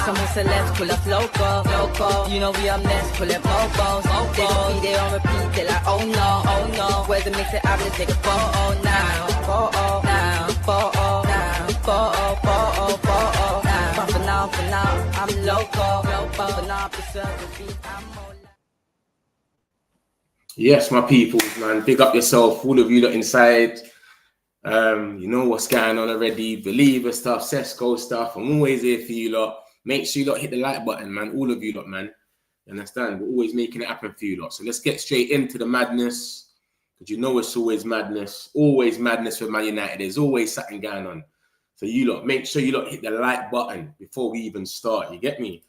Some celebs pull up local. You know we up next, pull up mobos. They gon' be there on repeat, they like, oh no. Where's the mix it up, let's take a photo now. Photo now, photo now, photo now. But for now, I'm local. For now, preserve the beat, I'm more. Yes, my people, man, big up yourself, all of you that inside. You know what's going on already. Believer stuff, Sesko stuff. I'm always here for you lot. Make sure you lot hit the like button, man. All of you lot, man. You understand? We're always making it happen for you lot. So let's get straight into the madness. Because you know it's always madness. Always madness with Man United. There's always something going on. So you lot, make sure you lot hit the like button before we even start. You get me?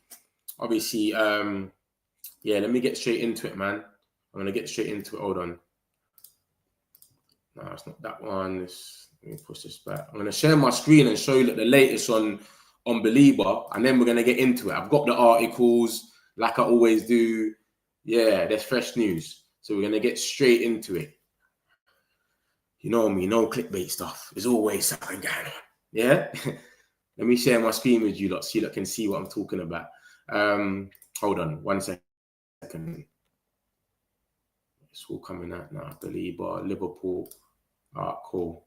Obviously, yeah, let me get straight into it, man. I'm going to get straight into it. Hold on. No, it's not that one. Let me push this back. I'm going to share my screen and show you the latest on Baleba, and then we're going to get into it. I've got the articles, like I always do. Yeah, there's fresh news. So we're going to get straight into it. You know me, no clickbait stuff. There's always something going on. Yeah? Let me share my screen with you lot so you lot can see what I'm talking about. Hold on 1 second. It's all coming out now. Baleba, Liverpool. All right, cool.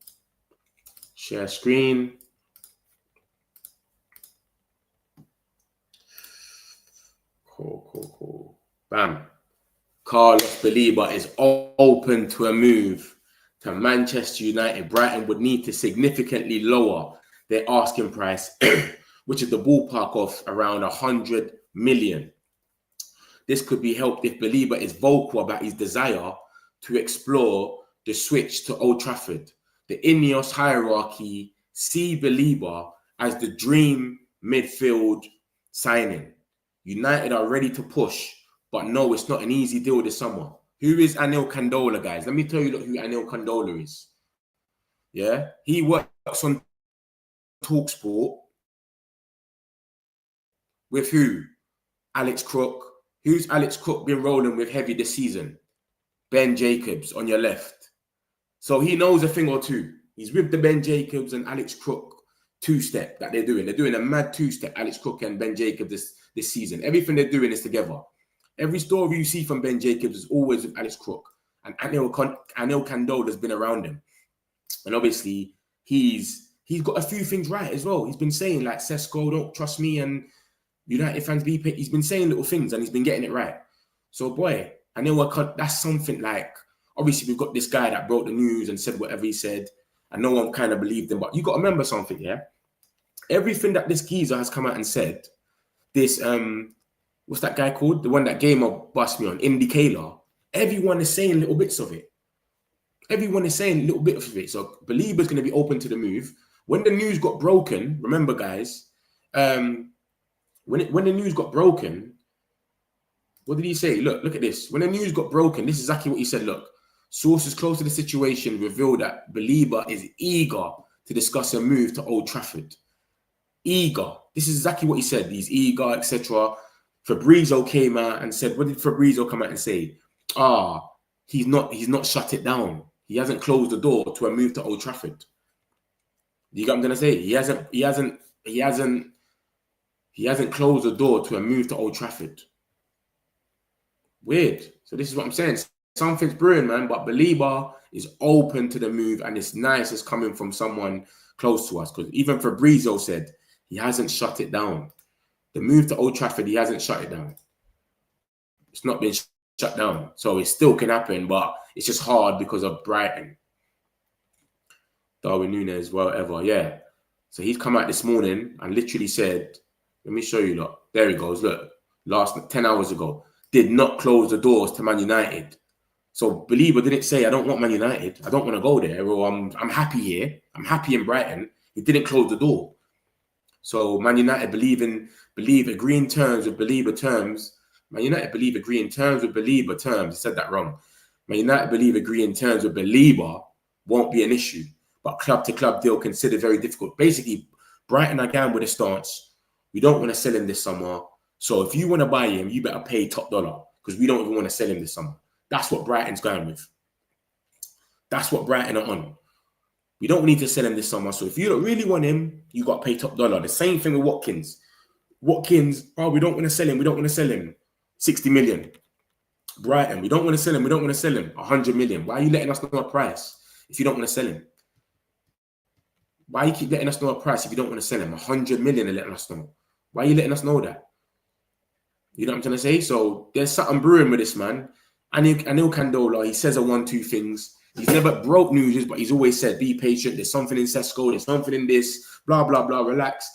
Share screen. Cool. Bam. Carlos Baleba is open to a move to Manchester United. Brighton would need to significantly lower their asking price, which is the ballpark of around 100 million. This could be helped if Baleba is vocal about his desire to explore the switch to Old Trafford. The INEOS hierarchy see Baleba as the dream midfield signing. United are ready to push, but no, it's not an easy deal this summer. Who is Anil Kandola, guys? Let me tell you who Anil Kandola is. Yeah? He works on TalkSport with who? Alex Crook. Who's Alex Cook been rolling with heavy this season? Ben Jacobs on your left. So he knows a thing or two. He's with the Ben Jacobs and Alex Cook two-step that they're doing. They're doing a mad two-step, Alex Cook and Ben Jacobs this season. Everything they're doing is together. Every story you see from Ben Jacobs is always with Alex Cook. And Anil Kandola has been around him. And obviously, he's got a few things right as well. He's been saying, like, Sesko, don't trust me, and United fans be paid. He's been saying little things and he's been getting it right. So, boy, I know that's something like, obviously, we've got this guy that broke the news and said whatever he said, and no one kind of believed him. But you got to remember something, yeah? Everything that this geezer has come out and said, this, what's that guy called? The one that Gamer bust me on, Indicator. Everyone is saying little bits of it. Everyone is saying little bits of it. So, Baleba's going to be open to the move. When the news got broken, remember, guys, when the news got broken, what did he say? Look at this. When the news got broken, this is exactly what he said. Look, sources close to the situation revealed that Baleba is eager to discuss a move to Old Trafford. Eager. This is exactly what he said. He's eager, etc. Fabrizio came out and said, what did Fabrizio come out and say? He's not shut it down. He hasn't closed the door to a move to Old Trafford. You get what I'm gonna say? He hasn't closed the door to a move to Old Trafford. Weird. So this is what I'm saying. Something's brewing, man. But Baleba is open to the move, and it's nice it's coming from someone close to us. Because even Fabrizio said he hasn't shut it down. The move to Old Trafford, he hasn't shut it down. It's not been shut down. So it still can happen, but it's just hard because of Brighton. Darwin Núñez, whatever. Yeah. So he's come out this morning and literally said, let me show you, look. There he goes, look. Last 10 hours ago. Did not close the doors to Man United. So Baleba didn't say, I don't want Man United. I don't want to go there. Or I'm happy here. I'm happy in Brighton. He didn't close the door. So Man United believe agreeing terms with Baleba terms. Man United believe agreeing terms with Baleba terms. I said that wrong. Man United believe agreeing terms with Baleba won't be an issue. But club-to-club deal considered very difficult. Basically, Brighton are going with a stance. We don't want to sell him this summer. So if you want to buy him, you better pay top dollar because we don't even want to sell him this summer. That's what Brighton's going with. That's what Brighton are on. We don't need to sell him this summer. So if you don't really want him, you got to pay top dollar. The same thing with Watkins. Watkins, oh, we don't want to sell him. We don't want to sell him. 60 million. Brighton, we don't want to sell him. We don't want to sell him. 100 million. Why are you letting us know a price if you don't want to sell him? Why you keep letting us know a price if you don't want to sell him? 100 million and letting us know. Why are you letting us know that? You know what I'm trying to say? So there's something brewing with this man. Anil Candola, he says 1, 2 things. He's never broke news, but he's always said, be patient. There's something in Sesko. There's something in this. Blah, blah, blah. Relax.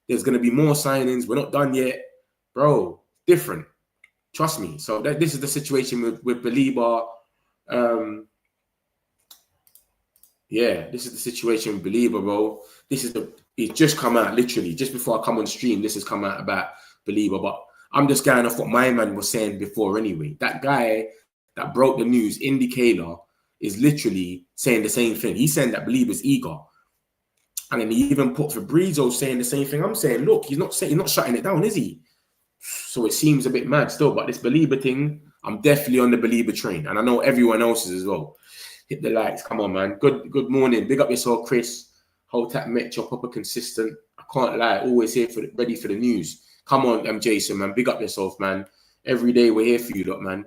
There's going to be more signings. We're not done yet. Bro, different. Trust me. So this is the situation with Baleba. Yeah, this is the situation with Baleba, bro. It's just come out, literally. Just before I come on stream, this has come out about Baleba. But I'm just going off what my man was saying before anyway. That guy that broke the news, Indicator, is literally saying the same thing. He's saying that Baleba's eager. And then he even put Fabrizio saying the same thing. I'm saying, look, he's not shutting it down, is he? So it seems a bit mad still. But this Baleba thing, I'm definitely on the Baleba train. And I know everyone else is as well. Hit the likes. Come on, man. Good morning. Big up yourself, Chris. Hold that Metro, proper consistent. I can't lie. Always here ready for the news. Come on, Jason, man. Big up yourself, man. Every day we're here for you, lot, man.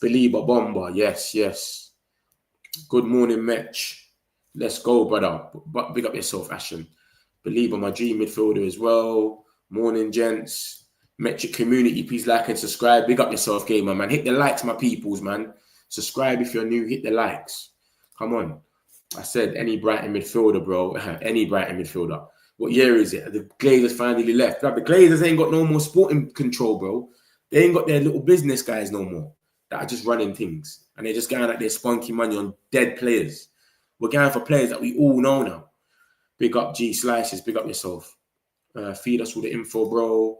Baleba Bomber. Yes. Good morning, Metch. Let's go, brother. But big up yourself, Ashton. Baleba, my dream midfielder as well. Morning, gents. Metric community, please like and subscribe. Big up yourself, gamer, man. Hit the likes, my peoples, man. Subscribe if you're new. Hit the likes. Come on. I said any Brighton midfielder, bro. Any Brighton midfielder. What year is it? The Glazers finally left. But the Glazers ain't got no more sporting control, bro. They ain't got their little business guys no more that are just running things. And they're just going like their spunky money on dead players. We're going for players that we all know now. Big up G Slices. Big up yourself. Feed us all the info, bro.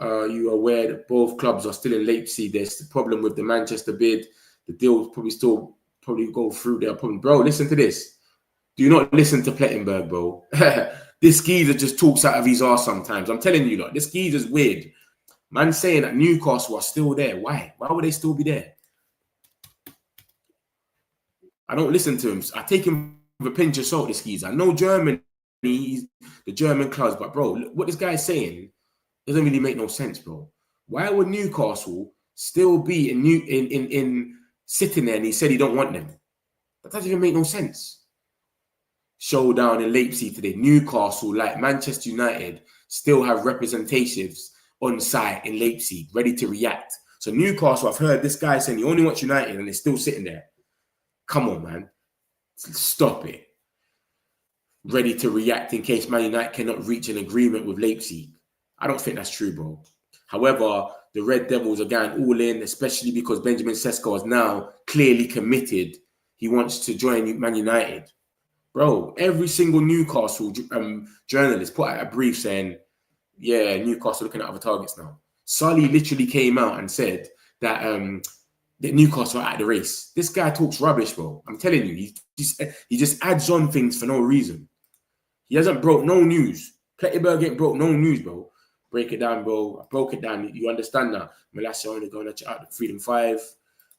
You are aware that both clubs are still in Leipzig. There's the problem with the Manchester bid. The deal will probably go through their problem. Bro, listen to this. Do not listen to Plettenberg, bro. This geezer just talks out of his arse sometimes. I'm telling you, this geezer's weird. Man saying that Newcastle are still there. Why? Why would they still be there? I don't listen to him. I take him with a pinch of salt, this geezer. I know Germany, he's the German clubs, but bro, what this guy's saying doesn't really make no sense, bro. Why would Newcastle still be in sitting there and he said he don't want them? That doesn't even make no sense. Showdown in Leipzig today. Newcastle, like Manchester United, still have representatives on site in Leipzig, ready to react. So Newcastle, I've heard this guy saying he only wants United and they're still sitting there. Come on, man. Stop it. Ready to react in case Man United cannot reach an agreement with Leipzig. I don't think that's true, bro. However, the Red Devils are going all in, especially because Benjamin Sesko is now clearly committed. He wants to join Man United. Bro, every single Newcastle journalist put out a brief saying, yeah, Newcastle looking at other targets now. Sully literally came out and said that Newcastle are at the race. This guy talks rubbish, bro. I'm telling you, he just adds on things for no reason. He hasn't broke no news. Plettenberg ain't broke no news, bro. Break it down, bro. I broke it down. You understand now. Malasia only going to check out the Freedom 5.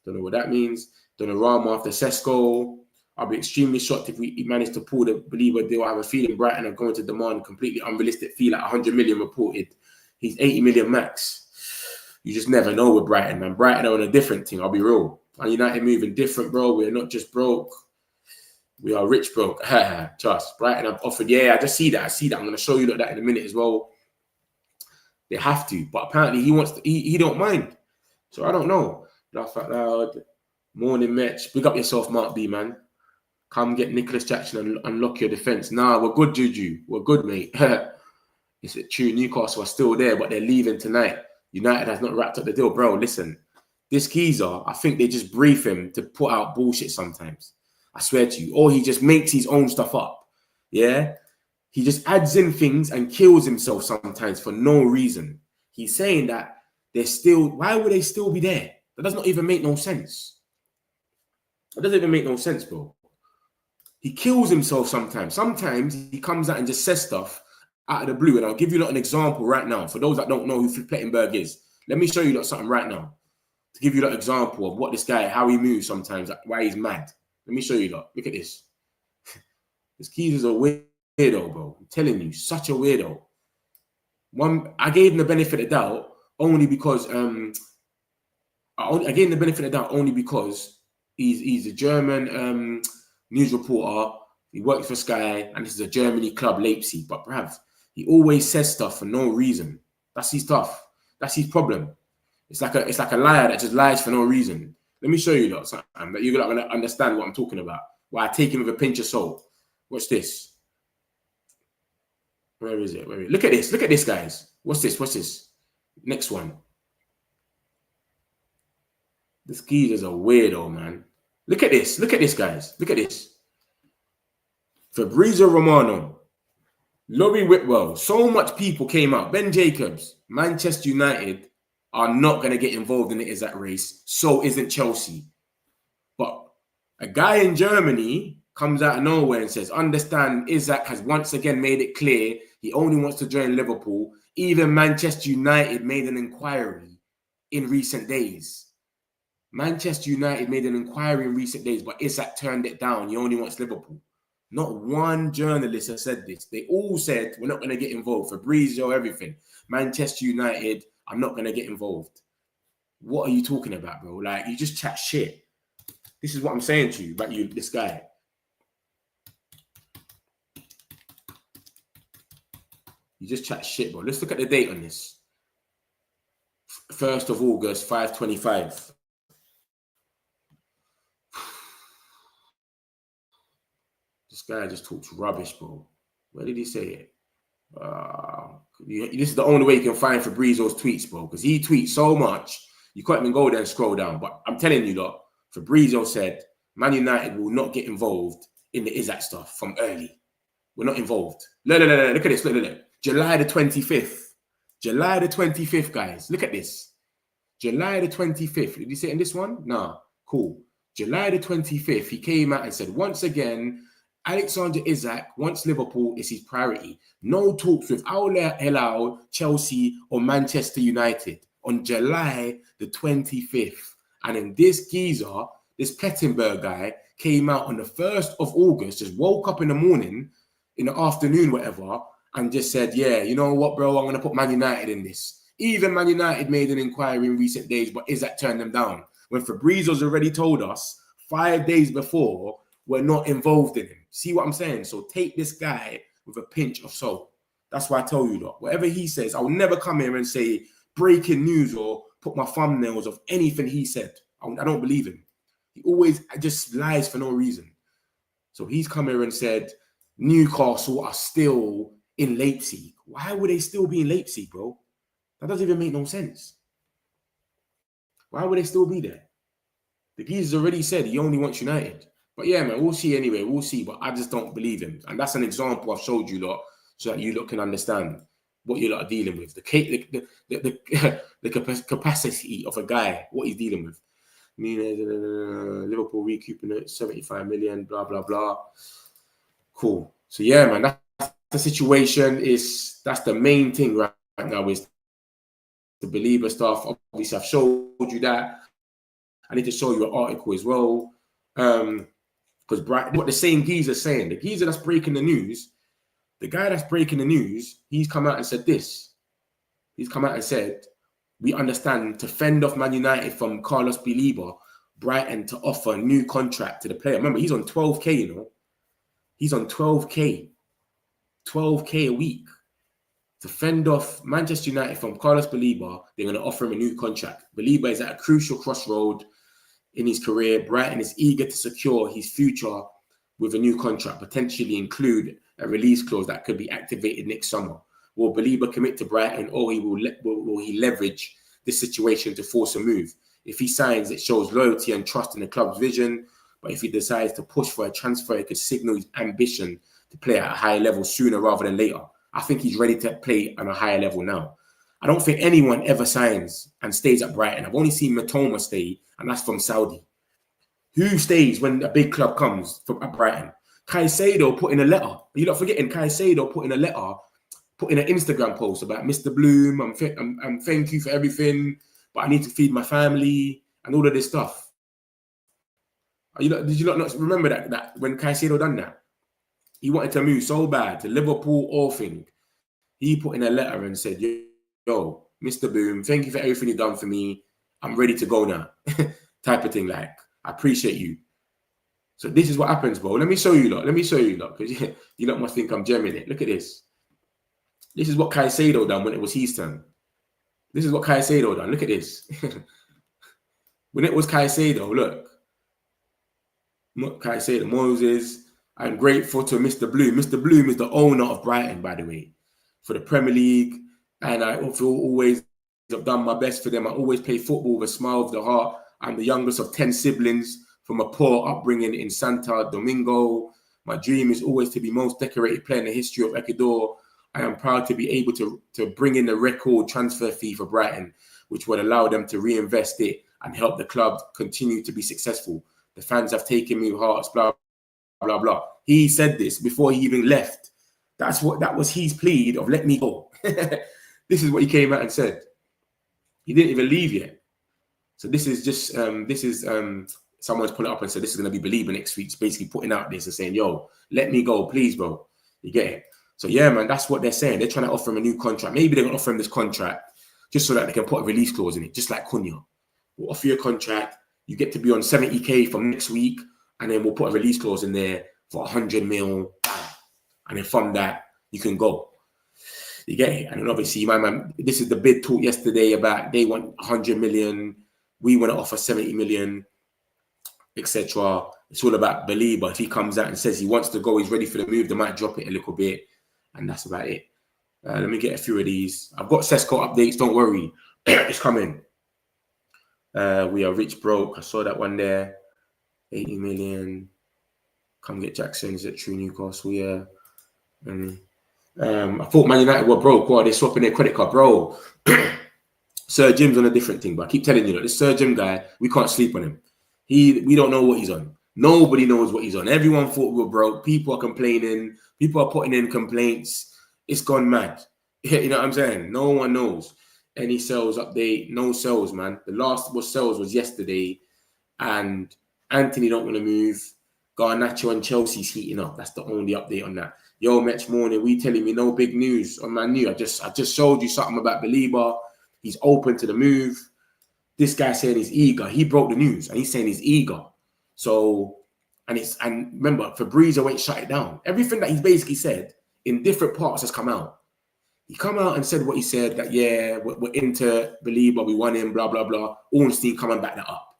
Don't know what that means. Donnarumma after Sesko. I'll be extremely shocked if we manage to pull the Baleba deal. I have a feeling Brighton are going to demand completely unrealistic fee, like 100 million reported. He's 80 million max. You just never know with Brighton, man. Brighton are on a different thing. I'll be real. Man United moving different, bro. We're not just broke. We are rich broke. Trust. Brighton have offered. Yeah, I just see that. I'm going to show you that in a minute as well. They have to. But apparently he wants to. He don't mind. So I don't know. Laugh out loud. Morning, Metch. Big up yourself, Mark B, man. Come get Nicholas Jackson and unlock your defence. Nah, we're good, Juju. We're good, mate. Is it true? Newcastle are still there, but they're leaving tonight. United has not wrapped up the deal. Bro, listen. This geezer, I think they just brief him to put out bullshit sometimes. I swear to you. Or he just makes his own stuff up. Yeah? He just adds in things and kills himself sometimes for no reason. He's saying that they're still... Why would they still be there? That does not even make no sense. That doesn't even make no sense, bro. He kills himself sometimes. Sometimes he comes out and just says stuff out of the blue. And I'll give you an example right now. For those that don't know who Plettenberg is, let me show you something right now. To give you an example of what this guy, how he moves sometimes, why he's mad. Let me show you that. Look at this. This geezer's a weirdo, bro. I'm telling you, such a weirdo. I gave him the benefit of the doubt only because I gave him the benefit of the doubt only because he's a German news reporter. He works for Sky, and this is a Germany club, Leipzig. But perhaps he always says stuff for no reason. That's his stuff. That's his problem. It's like a liar that just lies for no reason. Let me show you that something that you're not gonna understand what I'm talking about. Why I take him with a pinch of salt. Watch this. Where is it? Look at this. Look at this, guys. What's this? What's this? Next one. This geezer's a weirdo, man. Look at this. Look at this, guys. Look at this. Fabrizio Romano, Laurie Whitwell. So much people came out. Ben Jacobs, Manchester United are not going to get involved in the Isak race. So isn't Chelsea. But a guy in Germany comes out of nowhere and says, understand, Isak has once again made it clear he only wants to join Liverpool. Even Manchester United made an inquiry in recent days. Manchester United made an inquiry in recent days, but Isak turned it down. He only wants Liverpool. Not one journalist has said this. They all said, we're not going to get involved. Fabrizio, everything. Manchester United, I'm not going to get involved. What are you talking about, bro? Like, you just chat shit. This is what I'm saying to you about this guy. You just chat shit, bro. Let's look at the date on this. 1st of August, 5:25. This guy just talks rubbish, bro. Where did he say it? This is the only way you can find Fabrizio's tweets, bro, because he tweets so much, you can't even go there and scroll down. But I'm telling you, look, Fabrizio said Man United will not get involved in the Isak stuff from early. We're not involved. Look at this. Look. July the 25th. July the 25th, guys. Look at this. July the 25th. Did you say it in this one? Nah. Cool. July the 25th, he came out and said, once again, Alexander Isak wants Liverpool is his priority. No talks with Al Hilal, Chelsea, or Manchester United on July the 25th. And then this geezer, this Pettenberg guy, came out on the 1st of August, just woke up in the morning, in the afternoon, whatever, and just said, yeah, you know what, bro, I'm going to put Man United in this. Even Man United made an inquiry in recent days, but Isak turned them down. When Fabrizio's already told us 5 days before, we're not involved in him. See what I'm saying? So take this guy with a pinch of salt. That's why I tell you, look, whatever he says, I will never come here and say breaking news or put my thumbnails of anything he said. I don't believe him. He always just lies for no reason. So he's come here and said Newcastle are still in Leipzig. Why would they still be in Leipzig, bro? That doesn't even make no sense. Why would they still be there? The geezer's already said he only wants United. But yeah, man, we'll see anyway. We'll see. But I just don't believe him. And that's an example I've showed you lot so that you lot can understand what you lot are dealing with. The capacity of a guy, what he's dealing with. Liverpool recouping it, 75 million, blah, blah, blah. Cool. So yeah, man, that's the situation. That's the main thing right now is the Baleba stuff. Obviously, I've showed you that. I need to show you an article as well. Because what the same geezer's saying, the geezer that's breaking the news, the guy that's breaking the news, he's come out and said this. He's come out and said, we understand to fend off Man United from Carlos Baleba, Brighton to offer a new contract to the player. Remember, he's on 12K, you know. He's on 12K. 12K a week. To fend off Manchester United from Carlos Baleba, they're going to offer him a new contract. Baleba is at a crucial crossroad in his career. Brighton is eager to secure his future with a new contract, potentially include a release clause that could be activated next summer. Will Baleba commit to Brighton, or will he leverage this situation to force a move? If he signs, it shows loyalty and trust in the club's vision. But if he decides to push for a transfer, it could signal his ambition to play at a higher level sooner rather than later. I think he's ready to play on a higher level now. I don't think anyone ever signs and stays at Brighton. I've only seen Matoma stay, and that's from Saudi. Who stays when a big club comes at Brighton? Caicedo put in a letter. You're not forgetting Caicedo put in a letter, put in an Instagram post about Mr. Bloom. I'm thank you for everything, but I need to feed my family and all of this stuff. Did you not remember that when Caicedo done that? He wanted to move so bad to Liverpool, all thing. He put in a letter and said, yo, Mr. Boom, thank you for everything you've done for me. I'm ready to go now. Type of thing, like, I appreciate you. So this is what happens, bro. Let me show you lot. Because you lot must think I'm gemming it. Look at this. This is what Caicedo done when it was his turn. This is what Caicedo done. Look at this. When it was Caicedo, look. Caicedo, Moses. I'm grateful to Mr. Bloom. Mr. Bloom is the owner of Brighton, by the way, for the Premier League. And I feel always I've done my best for them. I always play football with a smile of the heart. I'm the youngest of 10 siblings from a poor upbringing in Santo Domingo. My dream is always to be most decorated player in the history of Ecuador. I am proud to be able to bring in the record transfer fee for Brighton, which would allow them to reinvest it and help the club continue to be successful. The fans have taken me with hearts, blah, blah, blah. He said this before he even left. That was his plea of let me go. This is what he came out and said. He didn't even leave yet. So this is just someone's put it up and said this is going to be Baleba next week. It's basically putting out this and saying, yo, let me go, please, bro. You get it? So yeah, man, that's what they're saying. They're trying to offer him a new contract. Maybe they're going to offer him this contract just so that they can put a release clause in it, just like Cunha. We'll offer you a contract. You get to be on 70k from next week, and then we'll put a release clause in there for 100 mil. And then from that, you can go. You get it? And then obviously, my man, this is the bid talk yesterday about they want 100 million. We want to offer 70 million, etc. It's all about Baleba. If he comes out and says he wants to go, he's ready for the move, they might drop it a little bit. And that's about it. Let me get a few of these. I've got Sesko updates. Don't worry. It's coming. We are rich broke. I saw that one there. 80 million. Come get Jackson. Is it true Newcastle? Yeah. And I thought Man United were broke. Why are they swapping their credit card? Bro, Sir Jim's on a different thing. But I keep telling you, look, this Sir Jim guy, we can't sleep on him. We don't know what he's on. Nobody knows what he's on. Everyone thought we were broke. People are complaining. People are putting in complaints. It's gone mad. You know what I'm saying? No one knows. Any sales update? No sales, man. The last sales was yesterday. And Anthony don't want to move. Garnacho and Chelsea's heating up. That's the only update on that. Yo, Match Morning, we telling me no big news on Man U. I just showed you something about Baleba. He's open to the move. This guy saying he's eager. He broke the news and he's saying he's eager. So, and remember, Fabrizio ain't shut it down. Everything that he's basically said in different parts has come out. He come out and said what he said, that, yeah, we're into Baleba, we want him, blah, blah, blah. Ornstein come and back that up.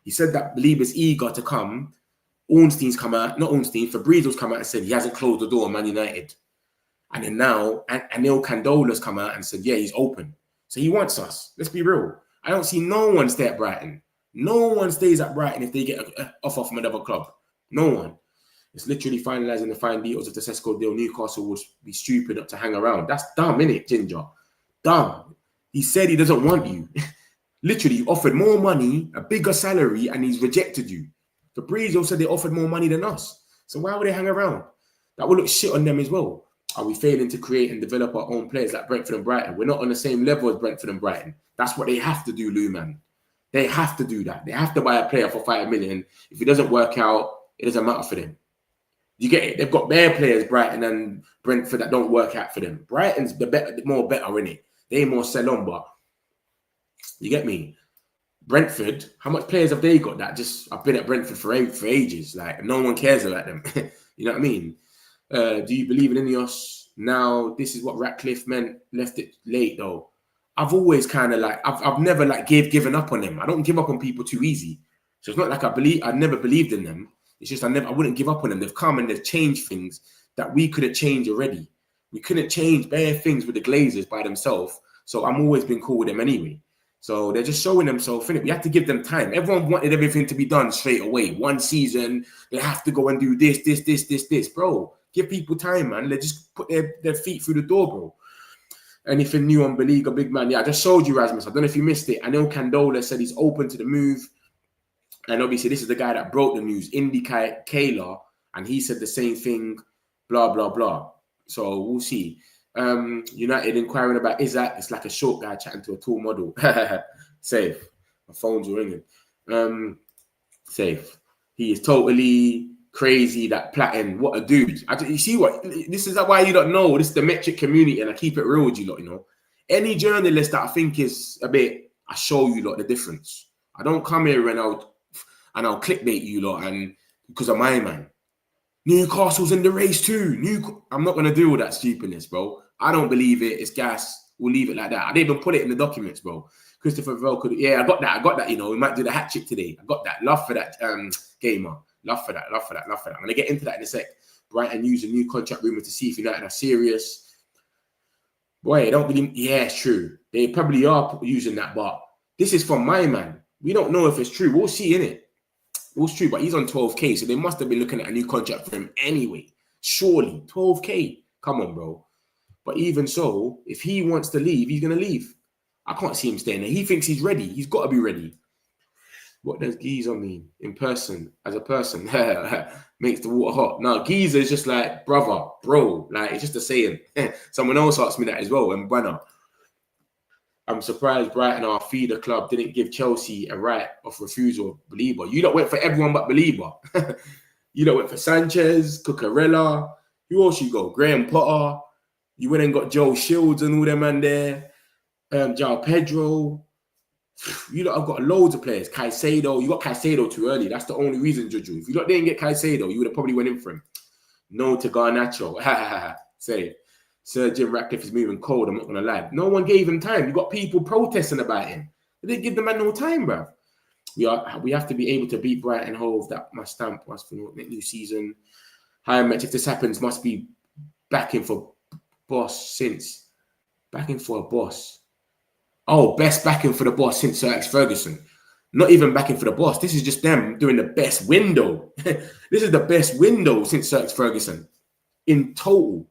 He said that Baleba's eager to come. Ornstein's come out, not Ornstein, Fabrizio's come out and said he hasn't closed the door on Man United. And then now, Anil Candola's come out and said, yeah, he's open. So he wants us. Let's be real. I don't see no one stay at Brighton. No one stays at Brighton if they get an offer from another club. No one. It's literally finalising the fine details of the Cesco deal. Newcastle would be stupid not to hang around. That's dumb, innit, Ginger? Dumb. He said he doesn't want you. Literally, you offered more money, a bigger salary, and he's rejected you. Fabrizio said they offered more money than us. So why would they hang around? That would look shit on them as well. Are we failing to create and develop our own players like Brentford and Brighton? We're not on the same level as Brentford and Brighton. That's what they have to do, Lou, man. They have to do that. They have to buy a player for 5 million. If it doesn't work out, it doesn't matter for them. You get it? They've got bare players, Brighton and Brentford, that don't work out for them. Brighton's more better, innit? They more sell on, but you get me? Brentford, how much players have they got that just I've been at Brentford for ages? Like, no one cares about them. You know what I mean? Do you believe in INEOS? Now, this is what Ratcliffe meant. Left it late, though. I've always kind of like, I've never like given up on them. I don't give up on people too easy. So it's not like I never believed in them. It's just I wouldn't give up on them. They've come and they've changed things that we couldn't change already. We couldn't change bare things with the Glazers by themselves. So I'm always been cool with them anyway. So they're just showing themselves. We have to give them time. Everyone wanted everything to be done straight away. One season, they have to go and do this. Bro, give people time, man. They just put their feet through the door, bro. Anything new on Baleba, big man? Yeah, I just showed you, Rasmus. I don't know if you missed it. I know Candola said he's open to the move. And obviously, this is the guy that broke the news, Indy Kayla, and he said the same thing, blah, blah, blah. So we'll see. United inquiring about Isak. It's like a short guy chatting to a tall model. Safe. My phone's ringing. Safe. He is totally crazy, that Platin, what a dude. You see what? This is why you don't know. This is the metric community, and I keep it real with you lot, you know. Any journalist that I think is a bit, I show you lot the difference. I don't come here and I'll clickbait you lot, and because of my man. Newcastle's in the race too. I'm not gonna do all that stupidness, bro. I don't believe it. It's gas. We'll leave it like that. I didn't even put it in the documents, bro. Christopher Vell could, yeah, I got that. You know, we might do the hat trick today. I got that. Love for that, gamer. Love for that. I'm gonna get into that in a sec. Brighton use a new contract rumor to see if United are serious. Boy, I don't believe. Yeah, it's true. They probably are using that, but this is from my man. We don't know if it's true. We'll see, innit? It's true, but he's on 12K, so they must have been looking at a new contract for him anyway. Surely, 12K. Come on, bro. But even so, if he wants to leave, he's going to leave. I can't see him staying there. He thinks he's ready. He's got to be ready. What does geezer mean? In person, as a person. Makes the water hot. Now, geezer is just like, brother, bro. Like, it's just a saying. Someone else asked me that as well, and Brenner. I'm surprised Brighton, our feeder club, didn't give Chelsea a right of refusal. Baleba. You don't went for everyone but Baleba. You don't went for Sanchez, Cucurella. Who else you go? Graham Potter. You went and got Joe Shields and all them man there. João Pedro. You lot have got loads of players. Caicedo. You got Caicedo too early. That's the only reason, Juju. If you lot didn't get Caicedo, you would have probably went in for him. No to Garnacho. Say Sir Jim Ratcliffe is moving cold, I'm not going to lie. No one gave him time. You got people protesting about him. They didn't give the man no time, bro. We have to be able to beat Brighton Hove. That my stamp must for the new season. Higher match, if this happens, must be backing for boss since. Backing for a boss. Oh, best backing for the boss since Sir Alex Ferguson. Not even backing for the boss. This is just them doing the best window. This is the best window since Sir Alex Ferguson. In total.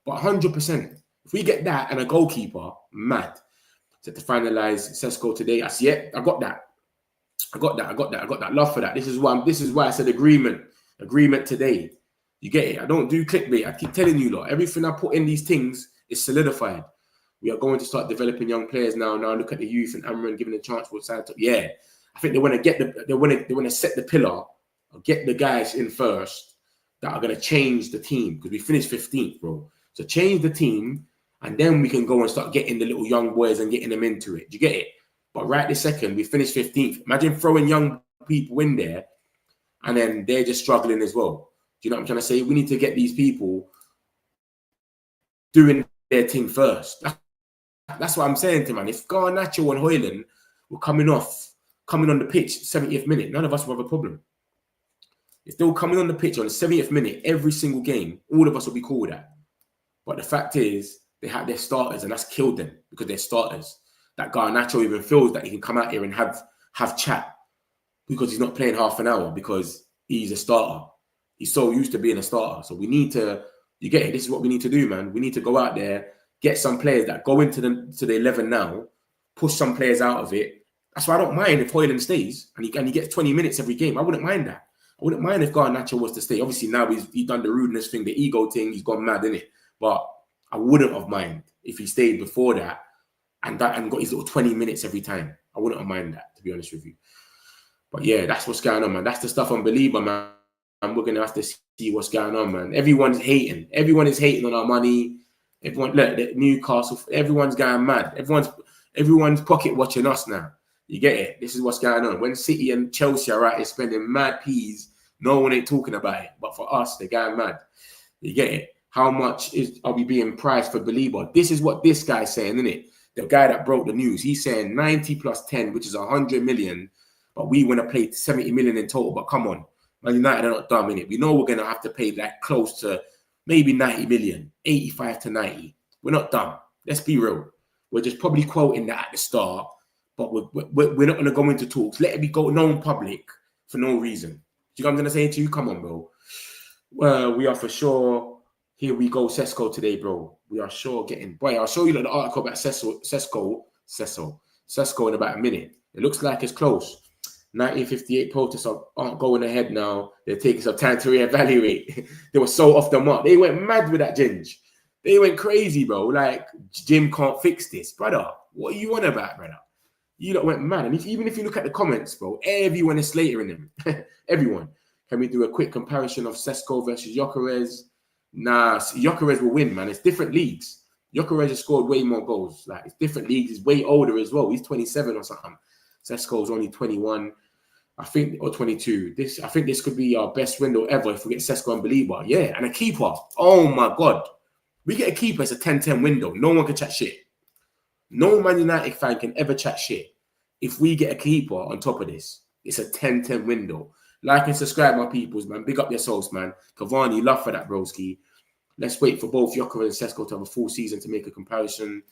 But 100%, if we get that and a goalkeeper, mad. Set to finalize Cesco today. I see it. I got that. Love for that. This is why I said agreement today. You get it? I don't do clickbait. I keep telling you lot, everything I put in these things is solidified. We are going to start developing young players now. Now look at the youth and Amran giving a chance for Santos. Yeah, I think they want to set the pillar or get the guys in first that are going to change the team, because we finished 15th, bro. So change the team, and then we can go and start getting the little young boys and getting them into it. Do you get it? But right this second, we finished 15th. Imagine throwing young people in there, and then they're just struggling as well. Do you know what I'm trying to say? We need to get these people doing their thing first. That's what I'm saying to man. If Garnacho and Hoyland were coming on the pitch 70th minute, none of us would have a problem. If they were coming on the pitch on the 70th minute every single game, all of us would be cool with that. But the fact is, they had their starters, and that's killed them because they're starters. That Garnacho even feels that he can come out here and have chat because he's not playing half an hour because he's a starter. He's so used to being a starter. So we need to, you get it? This is what we need to do, man. We need to go out there, get some players that go into the 11 now, push some players out of it. That's why I don't mind if Hoyland stays and he gets 20 minutes every game. I wouldn't mind that. I wouldn't mind if Garnacho was to stay. Obviously, now he's done the rudeness thing, the ego thing. He's gone mad, innit? But I wouldn't have mind if he stayed before that and got his little 20 minutes every time. I wouldn't have mind that, to be honest with you. But yeah, that's what's going on, man. That's the stuff on Baleba, man. And we're going to have to see what's going on, man. Everyone's hating. Everyone is hating on our money. Everyone, look, Newcastle, everyone's going mad. Everyone's pocket watching us now. You get it? This is what's going on. When City and Chelsea are out here spending mad peas, no one ain't talking about it. But for us, they're going mad. You get it? How much are we being priced for Baleba? This is what this guy's saying, isn't it? The guy that broke the news. He's saying 90 plus 10, which is 100 million. But we want to pay 70 million in total. But come on. Man United are not dumb, innit? We know we're going to have to pay that close to maybe 90 million, 85 to 90. We're not dumb. Let's be real. We're just probably quoting that at the start, but we're not going to go into talks. Let it be known public for no reason. Do you know what I'm going to say to you? Come on, bro. Well, we are for sure. Here we go, Cesco today, bro. We are sure getting... Boy, I'll show you the article about Cesco in about a minute. It looks like it's close. 1958 protests aren't going ahead now. They're taking some time to reevaluate. They were so off the mark. They went mad with that Ginge. They went crazy, bro. Like, Jim can't fix this. Brother, what are you on about, brother? You lot went mad. And even if you look at the comments, bro, everyone is slatering them. Everyone. Can we do a quick comparison of Sesko versus Gyökeres? Nah, Gyökeres will win, man. It's different leagues. Gyökeres has scored way more goals. Like, it's different leagues. He's way older as well. He's 27 or something. Sesko's only 21, I think, or 22. I think this could be our best window ever if we get Cesco and Baleba. Yeah, and a keeper. Oh, my God. We get a keeper, it's a 10-10 window. No one can chat shit. No Man United fan can ever chat shit. If we get a keeper on top of this, it's a 10-10 window. Like and subscribe, my peoples, man. Big up your souls, man. Cavani, love for that, broski. Let's wait for both Gyökeres and Sesko to have a full season to make a comparison.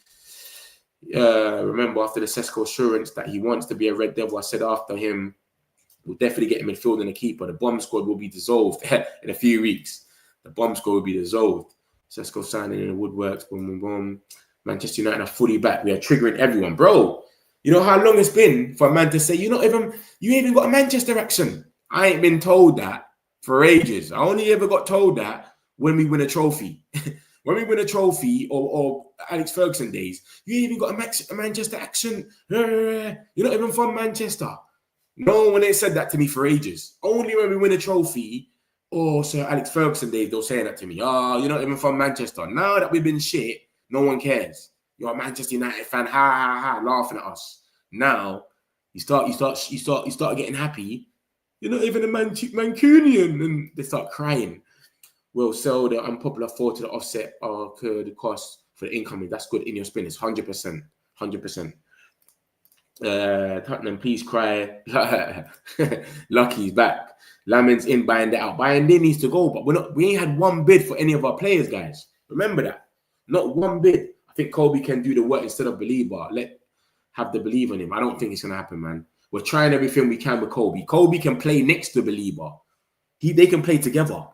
Remember, after the Sesko assurance that he wants to be a Red Devil, I said after him, we'll definitely get a midfielder and a keeper. The bomb squad will be dissolved in a few weeks. The bomb squad will be dissolved. Sesko signing in the woodworks. Boom, boom, boom. Manchester United are fully back. We are triggering everyone. Bro, you know how long it's been for a man to say, you ain't even got a Manchester accent. I ain't been told that for ages. I only ever got told that when we win a trophy. When we win a trophy or Alex Ferguson days, you ain't even got a Manchester accent. You're not even from Manchester. No one ain't said that to me for ages. Only when we win a trophy or Sir Alex Ferguson days, they'll say that to me. Oh, you're not even from Manchester. Now that we've been shit, no one cares. You're a Manchester United fan, ha ha ha, laughing at us. Now you start getting happy. You're not even a Mancunian, and they start crying. We'll sell the unpopular four to the offset or the cost for the incoming. That's good in your spinners, 100%, 100%. Tottenham, please cry. Lucky's back. Lamin's in, buying that out. Buying in needs to go, but we ain't had one bid for any of our players, guys. Remember that. Not one bid. I think Kobe can do the work instead of Baleba. Have the belief in him. I don't think it's gonna happen, man. We're trying everything we can with Kobe. Kobe can play next to Baleba. They can play together.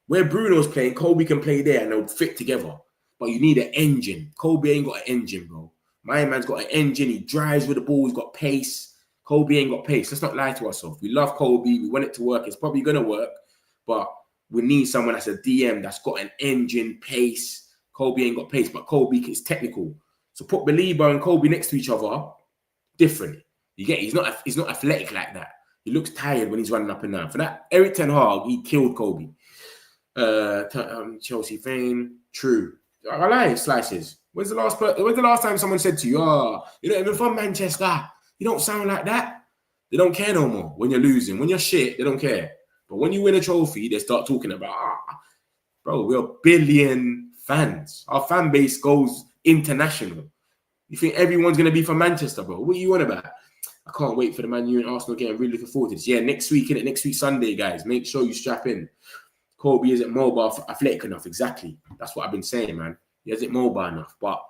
Where Bruno's playing, Kobe can play there and they'll fit together. But you need an engine. Kobe ain't got an engine, bro. My man's got an engine. He drives with the ball. He's got pace. Kobe ain't got pace. Let's not lie to ourselves. We love Kobe. We want it to work. It's probably going to work. But we need someone that's a DM that's got an engine, pace. Kobe ain't got pace, but Kobe is technical. So put Baleba and Kobe next to each other, different. You get it? He's not athletic like that. He looks tired when he's running up and down. For that, Eric Ten Hag, he killed Kobe. Chelsea fame, true. I lie, slices. When's the last time someone said to you, "Oh, you're not even from Manchester. You don't sound like that." They don't care no more when you're losing. When you're shit, they don't care. But when you win a trophy, they start talking about, bro, we're a billion fans. Our fan base goes international. You think everyone's going to be from Manchester, bro? What are you on about? I can't wait for the Man U and Arsenal game. I'm really looking forward to this. Yeah, next week, innit? Next week, Sunday, guys. Make sure you strap in. Kobe isn't mobile, athletic enough. Exactly. That's what I've been saying, man. He isn't mobile enough. But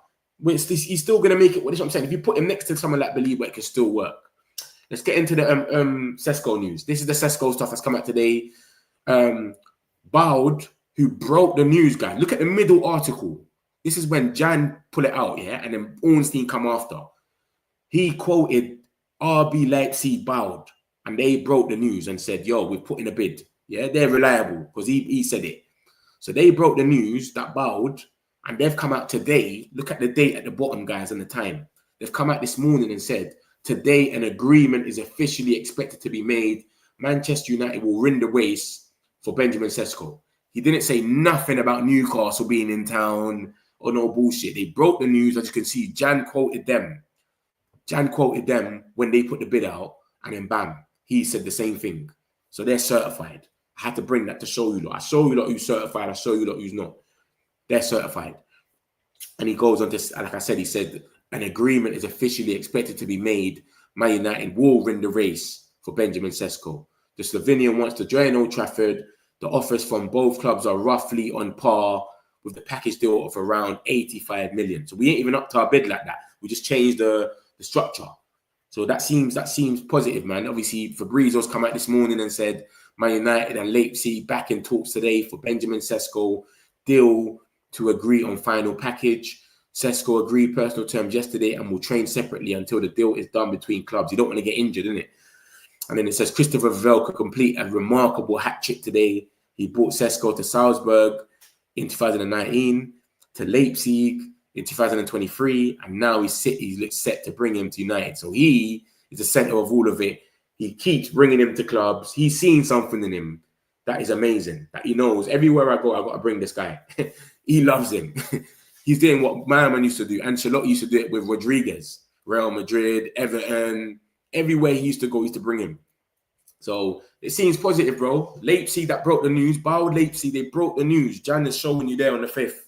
he's still going to make it. That's what I'm saying. If you put him next to someone like Baleba, it can still work. Let's get into the Sesko news. This is the Sesko stuff that's come out today. Bowd, who broke the news, guys. Look at the middle article. This is when Jan pull it out, yeah? And then Ornstein come after. He quoted RB Leipzig Bowd. And they broke the news and said, yo, we've put in a bid. Yeah, they're reliable because he said it. So they broke the news that Bowd, and they've come out today. Look at the date at the bottom, guys, and the time. They've come out this morning and said, today an agreement is officially expected to be made. Manchester United will win the race for Benjamin Sesko. He didn't say nothing about Newcastle being in town or no bullshit. They broke the news. As you can see, Jan quoted them. Jan quoted them when they put the bid out, and then bam, he said the same thing. So they're certified. I had to bring that to show you lot. I show you lot who's certified. I show you lot who's not. They're certified. And he goes on to, like I said, he said, an agreement is officially expected to be made. Man United will win the race for Benjamin Sesko. The Slovenian wants to join Old Trafford. The offers from both clubs are roughly on par with the package deal of around 85 million. So we ain't even up to our bid like that. We just changed the structure. So that seems positive, man. Obviously, Fabrizio's come out this morning and said Man United and Leipzig back in talks today for Benjamin Sesko. Deal to agree on final package. Sesko agreed personal terms yesterday and will train separately until the deal is done between clubs. You don't want to get injured, innit? And then it says Christopher Vell could complete a remarkable hat trick today. He brought Sesko to Salzburg in 2019, to Leipzig in 2023, and now he's set to bring him to United. So he is the center of all of it. He keeps bringing him to clubs. He's seen something in him. That is amazing. That he knows everywhere I go, I got to bring this guy. He loves him. He's doing what my man used to do. Ancelotti used to do it with Rodriguez, Real Madrid, Everton. Everywhere he used to go, he used to bring him. So it seems positive, bro. Leipzig that broke the news. Bow Leipzig, they broke the news. Jan is showing you there on the 5th.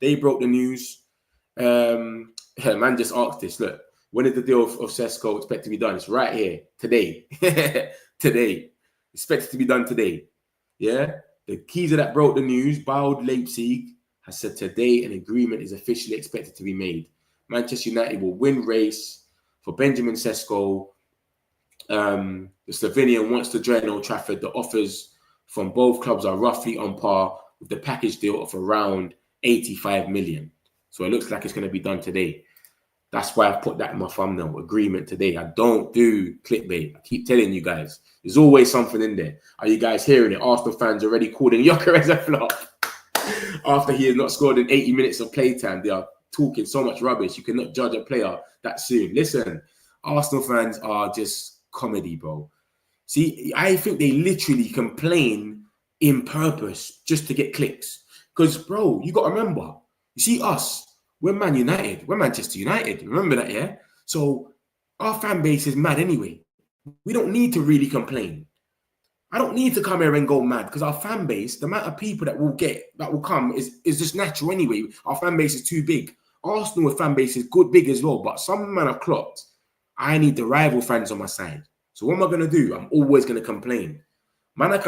They broke the news. Man just asked this. Look, when is the deal of Cesco expected to be done? It's right here, today. Today. Expected to be done today. Yeah? The Keezer that broke the news, Bow Leipzig, has said today an agreement is officially expected to be made. Manchester United will win race for Benjamin Sesko. The Slovenian wants to join Old Trafford. The offers from both clubs are roughly on par with the package deal of around 85 million. So it looks like it's going to be done today. That's why I put that in my thumbnail. Agreement today. I don't do clickbait. I keep telling you guys. There's always something in there. Are you guys hearing it? Arsenal fans already calling Gyökeres a flop. After he has not scored in 80 minutes of playtime, they are talking so much rubbish. You cannot judge a player that soon. Listen, Arsenal fans are just comedy, bro. See, I think they literally complain in purpose just to get clicks. Because, bro, you got to remember, you see us, we're Man United. We're Manchester United. Remember that, yeah? So our fan base is mad anyway. We don't need to really complain. I don't need to come here and go mad because our fan base, the amount of people that will come is just natural anyway. Our fan base is too big. Arsenal fan base is good, big as well. But some man have clocked. I need the rival fans on my side. So what am I going to do? I'm always going to complain. Man,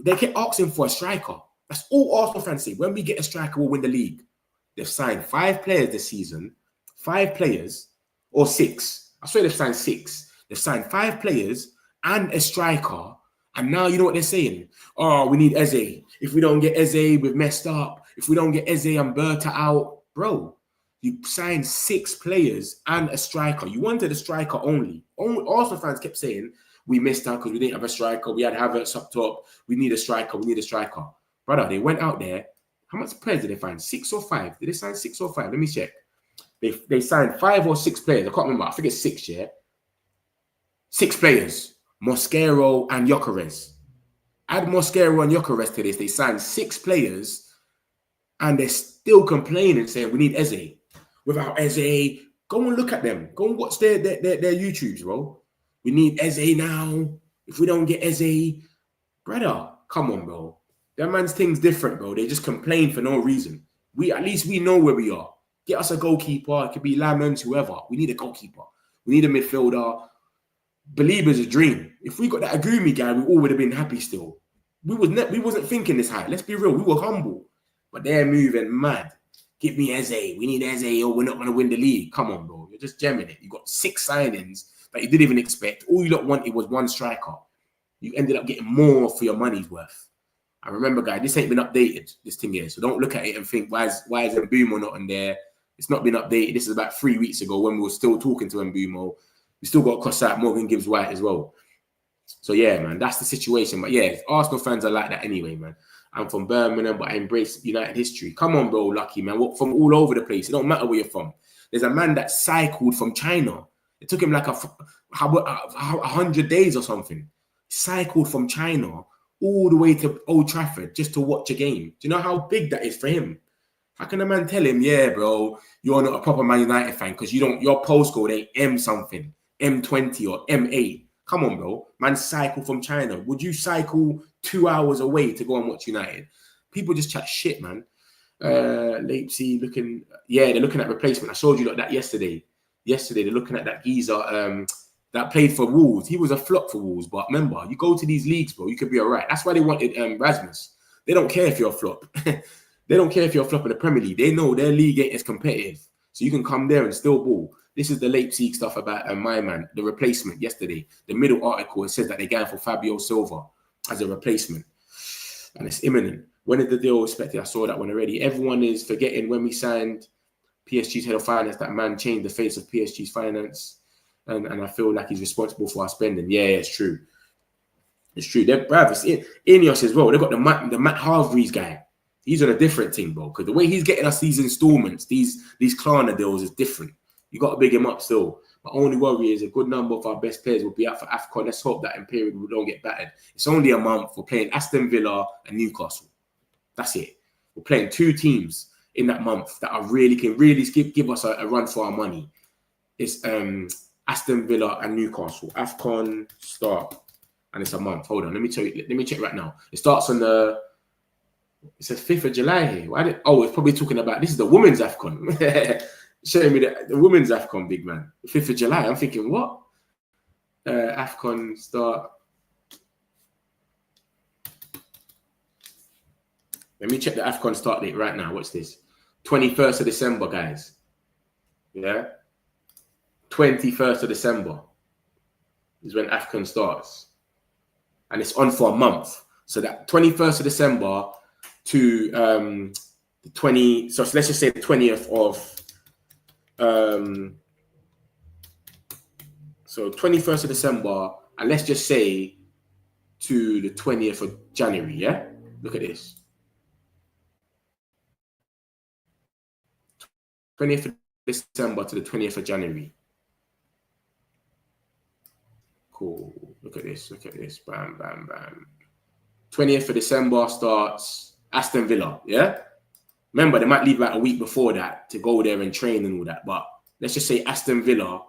they kept asking for a striker. That's all Arsenal fans say. When we get a striker, we'll win the league. They've signed 5 players this season. 5 players or 6. I swear they've signed 6. They've signed 5 players and a striker. And now you know what they're saying? Oh, we need Eze. If we don't get Eze, we've messed up. If we don't get Eze and Berta out. Bro, you signed 6 players and a striker. You wanted a striker only. Arsenal fans kept saying, we missed out because we didn't have a striker. We had Havertz up top. We need a striker. We need a striker. Brother, they went out there. How much players did they find? 6 or 5? Did they sign 6 or 5? Let me check. They signed 5 or 6 players. I can't remember. I think it's 6, yeah? 6 players. Mosquero and Gyökeres. Add Mosquero and Gyökeres to this. They signed 6 players and they're still complaining, saying we need Eze. Without Eze, go and look at them. Go and watch their YouTubes, bro. We need Eze now. If we don't get Eze, brother, come on, bro. That man's thing's different, bro. They just complain for no reason. At least we know where we are. Get us a goalkeeper. It could be Lamens, whoever. We need a goalkeeper. We need a midfielder. Baleba's a dream. If we got that Agumi guy, we all would have been happy still. We wasn't thinking this high. Let's be real. We were humble. But they're moving mad. Give me Eze. We need Eze or we're not going to win the league. Come on, bro. You're just gemming it. You got 6 signings that you didn't even expect. All you lot wanted was 1 striker. You ended up getting more for your money's worth. I remember, guys, this ain't been updated, this thing here. So don't look at it and think, why is Mbeumo not on there? It's not been updated. This is about 3 weeks ago when we were still talking to Mbeumo. We still got to cross out Morgan Gibbs-White as well. So, yeah, man, that's the situation. But, yeah, Arsenal fans are like that anyway, man. I'm from Birmingham, but I embrace United history. Come on, bro, Lucky, man. We're from all over the place. It don't matter where you're from. There's a man that cycled from China. It took him like 100 days or something. Cycled from China all the way to Old Trafford just to watch a game. Do you know how big that is for him? How can a man tell him, yeah, bro, you're not a proper Man United fan because your postcode ain't M something, M20 or M8. Come on, bro. Man cycle from China. Would you cycle 2 hours away to go and watch United? People just chat shit, man. Leipzig they're looking at replacement. I showed you that yesterday. Yesterday, they're looking at that geezer that played for Wolves. He was a flop for Wolves, but remember, you go to these leagues, bro, you could be all right. That's why they wanted Rasmus. They don't care if you're a flop. They don't care if you're a flop in the Premier League. They know their league ain't as competitive. So you can come there and still ball. This is the Leipzig stuff about my man, the replacement yesterday. The middle article, it says that they're going for Fabio Silva as a replacement. And it's imminent. When is the deal expected? I saw that one already. Everyone is forgetting when we signed PSG's head of finance, that man changed the face of PSG's finance. And I feel like he's responsible for our spending. Yeah, it's true. It's true. They're brothers. INEOS as well. They've got the Matt Hargreaves guy. He's on a different thing, bro. Because the way he's getting us these installments, these Klarna deals is different. You got to big him up still. My only worry is a good number of our best players will be out for AFCON. Let's hope that in period we don't get battered. It's only a month. We're playing Aston Villa and Newcastle. That's it. We're playing 2 teams in that month that can really give us a run for our money. It's Aston Villa and Newcastle. AFCON start, and it's a month. Hold on, let me check right now. It starts on the. It says 5th of July here. It's probably talking about this is the women's AFCON. Showing me the women's AFCON, big man. 5th of July. I'm thinking, what? AFCON start. Let me check the AFCON start date right now. What's this? 21st of December, guys. Yeah? 21st of December is when AFCON starts. And it's on for a month. So that 21st of December to the 20... So let's just say the 20th of... So 21st of December, and let's just say to the 20th of January, yeah? Look at this. 20th of December to the 20th of January. Cool. Look at this. Bam, bam, bam. 20th of December starts Aston Villa, yeah? Remember, they might leave like a week before that to go there and train and all that. But let's just say Aston Villa,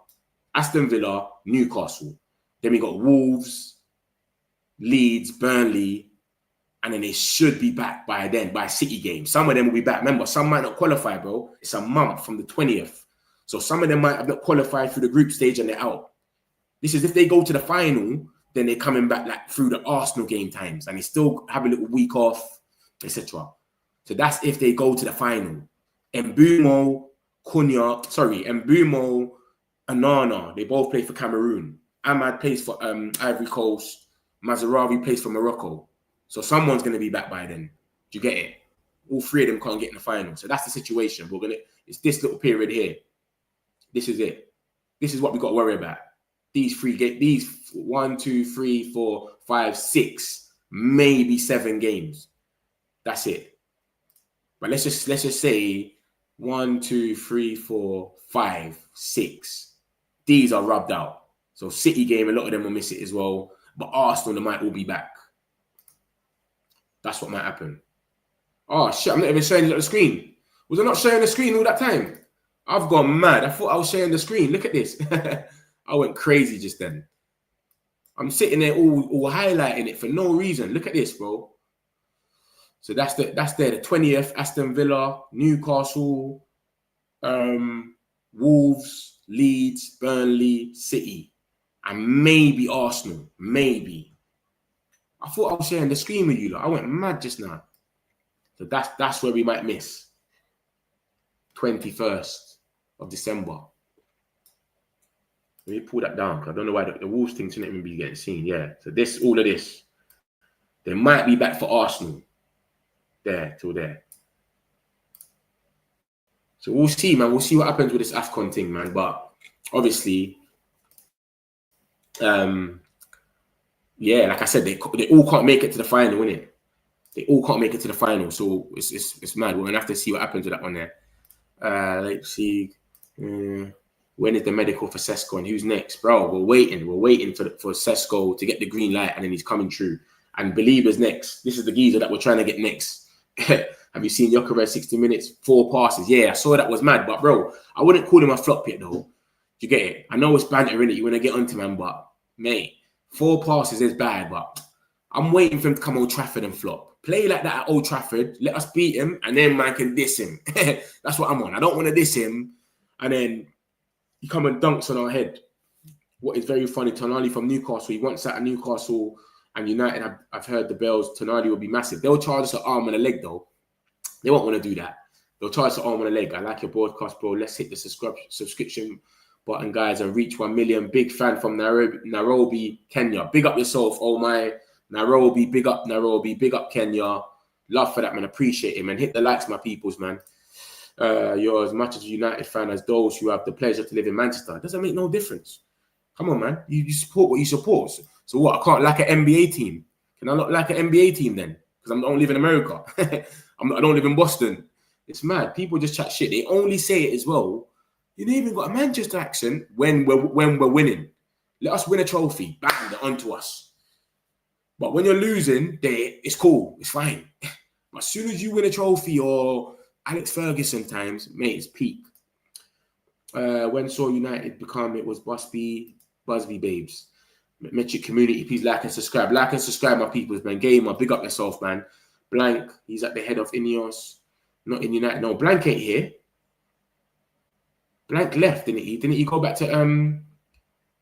Newcastle. Then we got Wolves, Leeds, Burnley, and then they should be back by then, by City game. Some of them will be back. Remember, some might not qualify, bro. It's a month from the 20th. So some of them might have not qualified through the group stage and they're out. This is if they go to the final, then they're coming back like through the Arsenal game times and they still have a little week off, etc. So that's if they go to the final. Mbumo, Anana, they both play for Cameroon. Ahmad plays for Ivory Coast. Mazarawi plays for Morocco. So someone's going to be back by then. Do you get it? All 3 of them can't get in the final. So that's the situation. It's this little period here. This is it. This is what we got to worry about. These 1, 2, 3, 4, 5, 6, maybe 7 games. That's it. But let's just say 1, 2, 3, 4, 5, 6. These are rubbed out. So City game, a lot of them will miss it as well. But Arsenal, they might all be back. That's what might happen. Oh shit! I'm not even showing it on the screen. Was I not showing the screen all that time? I've gone mad. I thought I was sharing the screen. Look at this. I went crazy just then. I'm sitting there all highlighting it for no reason. Look at this, bro. So that's the 20th, Aston Villa, Newcastle, Wolves, Leeds, Burnley, City, and maybe Arsenal. Maybe. I thought I was sharing the screen with you. I went mad just now. So that's where we might miss. 21st of December. Let me pull that down because I don't know why the Wolves thing shouldn't even be getting seen. Yeah. So all of this. They might be back for Arsenal. There, till there. So we'll see, man. We'll see what happens with this AFCON thing, man. But obviously, yeah, like I said, they all can't make it to the final, innit? They all can't make it to the final. So it's mad. We're going to have to see what happens with that one there. Let's see. When is the medical for Sesko and who's next? Bro, we're waiting for Sesko to get the green light and then he's coming through. And Baleba's next. This is the geezer that we're trying to get next. Have you seen Yokered 60 minutes? 4 passes. Yeah, I saw that was mad. But, bro, I wouldn't call him a flop yet, though. Do you get it? I know it's banter, innit? You want to get onto him, but, mate, 4 passes is bad, but I'm waiting for him to come Old Trafford and flop. Play like that at Old Trafford. Let us beat him, and then man can diss him. That's what I'm on. I don't want to diss him, and then he come and dunks on our head. What is very funny, Tonali from Newcastle. He wants that at Newcastle and United. I've heard the bells. Tonali will be massive. They'll charge us an arm and a leg, though. They won't want to do that. They'll charge us an arm and a leg. I like your broadcast, bro. Let's hit the subscription button, guys, and reach 1 million. Big fan from Nairobi, Kenya. Big up yourself, oh my. Nairobi, big up Nairobi. Big up Kenya. Love for that, man. Appreciate it, man. Hit the likes, my peoples, man. You're as much as a United fan as those who have the pleasure to live in Manchester. It doesn't make no difference. Come on, man. You support what you support. So what? I can't like an NBA team. Can I not like an NBA team then? Because I don't live in America. I don't live in Boston. It's mad. People just chat shit. They only say it as well. You ain't even got a Manchester accent when we're winning. Let us win a trophy. Bang, they're onto us. But when you're losing, it's cool. It's fine. But as soon as you win a trophy or Alex Ferguson times, mate, it's peak. When saw United become, it was Busby babes. Metric community, please like and subscribe. Like and subscribe, my peoples, man. Gamer, big up yourself, man. Blank, he's at the head of INEOS. Not in United. No, Blank ain't here. Blank left, didn't he? Didn't he go back to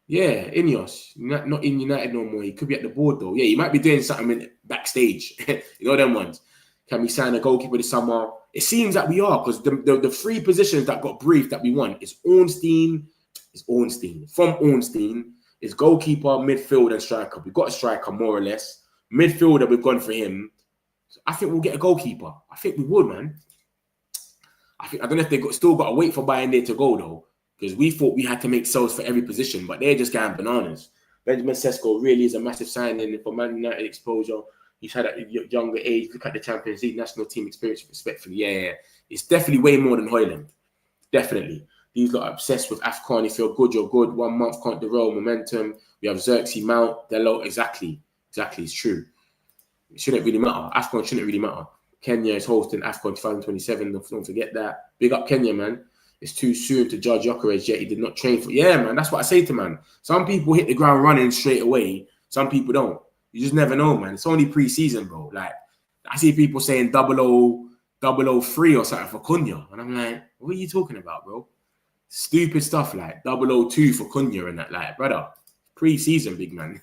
yeah, INEOS. Not in United no more. He could be at the board though. Yeah, he might be doing something backstage. You know them ones. Can we sign a goalkeeper this summer? It seems that we are, because the three positions that got briefed that we want is Ornstein. From Ornstein is goalkeeper, midfielder, and striker. We've got a striker more or less. Midfielder, we've gone for him. So I think we'll get a goalkeeper. I think we would, man. I don't know if they still got to wait for Bayern there to go though, because we thought we had to make sales for every position, but they're just going bananas. Benjamin Sesko really is a massive signing for Man United exposure. He's had at a younger age. Look at the Champions League national team experience, respectfully. Yeah. It's definitely way more than Hoyland. Definitely. These lot are obsessed with AFCON. If you're good, you're good. 1 month, can't derail momentum. We have Xerxes, Mount, Delo. Exactly. It's true. It shouldn't really matter. AFCON shouldn't really matter. Kenya is hosting AFCON 2027. Don't forget that. Big up Kenya, man. It's too soon to judge Gyökeres yet. He did not train for. Yeah, man. That's what I say to man. Some people hit the ground running straight away. Some people don't. You just never know, man. It's only pre-season, bro. Like, I see people saying 003 or something for Cunha. And I'm like, what are you talking about, bro? Stupid stuff like 002 for Cunha and that. Like, brother, pre-season, big man.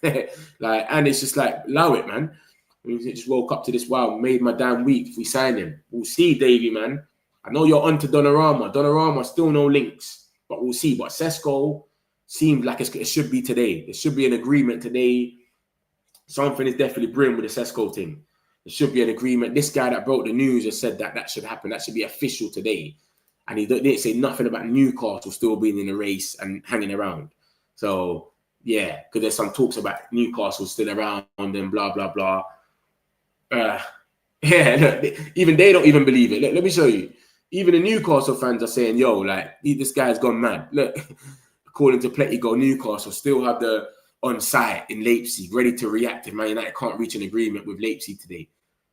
Like, and it's just like, allow it, man. We just woke up to this, wow, made my damn week if we sign him. We'll see, Davey, man. I know you're on to Donnarumma. Donnarumma, still no links, but we'll see. But Cesco seemed like it should be today. There should be an agreement today. Something is definitely brewing with the Cesco thing. There should be an agreement. This guy that broke the news has said that should happen. That should be official today. And he didn't say nothing about Newcastle still being in the race and hanging around. So, yeah, because there's some talks about Newcastle still around and blah, blah, blah. Yeah, look, even they don't even believe it. Look, let me show you. Even the Newcastle fans are saying, yo, like, this guy's gone mad. Look, according to Pletigo, Newcastle still have the on site in Leipzig, ready to react if Man United can't reach an agreement with Leipzig today.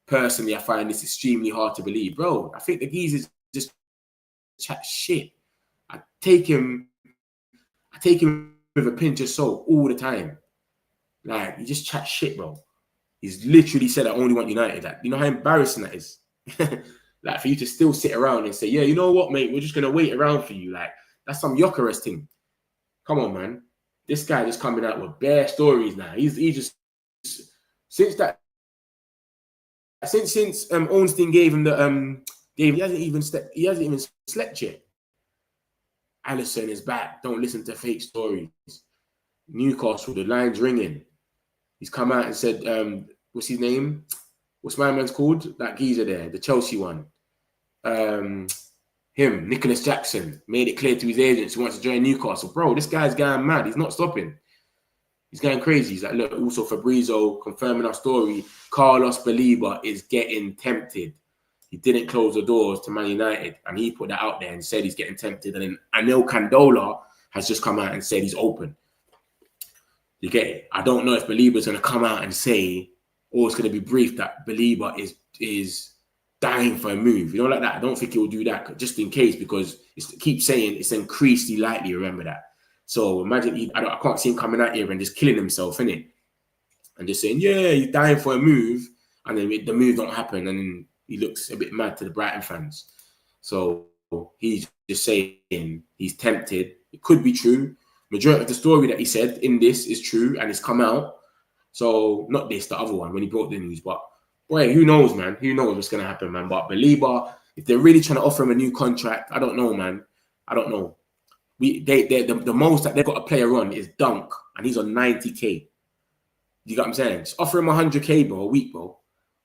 Personally, I find this extremely hard to believe. Bro, I think the geezers just chat shit. I take him with a pinch of salt all the time. Like, you just chat shit, bro. He's literally said, I only want United. Like, you know how embarrassing that is? Like, for you to still sit around and say, yeah, you know what, mate? We're just going to wait around for you. Like, that's some Gyökeres thing. Come on, man. This guy just coming out with bare stories now. He just since Ornstein gave him the he hasn't even slept yet. Alisson is back. Don't listen to fake stories. Newcastle, the line's ringing. He's come out and said, what's his name? What's my man's called? That geezer there, the Chelsea one. Him, Nicholas Jackson, made it clear to his agents he wants to join Newcastle. Bro, this guy's going mad. He's not stopping. He's going crazy. He's like, look, also Fabrizio confirming our story. Carlos Baleba is getting tempted. He didn't close the doors to Man United, and he put that out there and said he's getting tempted. And then Anil Candola has just come out and said he's open. You get it? I don't know if Baleba's going to come out and say, or it's going to be briefed that Baleba is dying for a move. You know, like that. I don't think he'll do that just in case, because it keeps saying it's increasingly likely. Remember that. So imagine I can't see him coming out here and just killing himself, innit? And just saying, yeah, he's dying for a move, and then the move don't happen, and then he looks a bit mad to the Brighton fans. So he's just saying he's tempted. It could be true. Majority of the story that he said in this is true, and it's come out. So not this, the other one when he brought the news, but boy, who knows, man? Who knows what's going to happen, man? But Baleba, if they're really trying to offer him a new contract, I don't know, man. I don't know. The most that they've got a player on is Dunk, and he's on 90k. You got what I'm saying? Just offer him 100k, bro, a week, bro.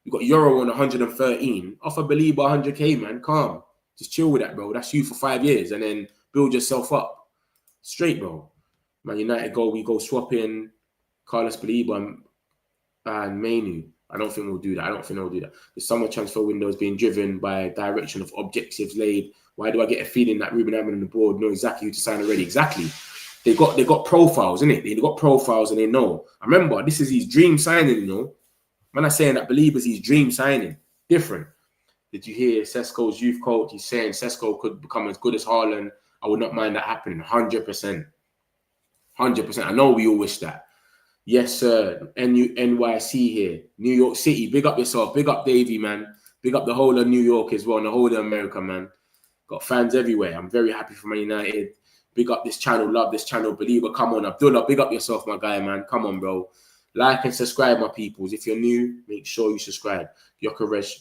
You got Euro on 113. Offer Baleba 100k, man. Calm. Just chill with that, bro. That's you for 5 years, and then build yourself up. Straight, bro. Man United we go swap in Carlos Baleba and Mainu. I don't think we'll do that. I don't think they'll do that. The summer transfer window is being driven by direction of objectives laid. Why do I get a feeling that Ruben Amorim and the board know exactly who to sign already? Exactly. They got profiles, innit? They got profiles and they know. I remember, this is his dream signing, you know. When I'm saying that Baleba is his dream signing, different. Did you hear Sesko's youth coach? He's saying Sesko could become as good as Haaland. I would not mind that happening. 100%. 100%. I know we all wish that. Yes, sir. NYC here. New York City. Big up yourself. Big up Davey, man. Big up the whole of New York as well and the whole of America, man. Got fans everywhere. I'm very happy for Man United. Big up this channel. Love this channel. Believer, come on. Abdullah, big up yourself, my guy, man. Come on, bro. Like and subscribe, my peoples. If you're new, make sure you subscribe. Jokeresh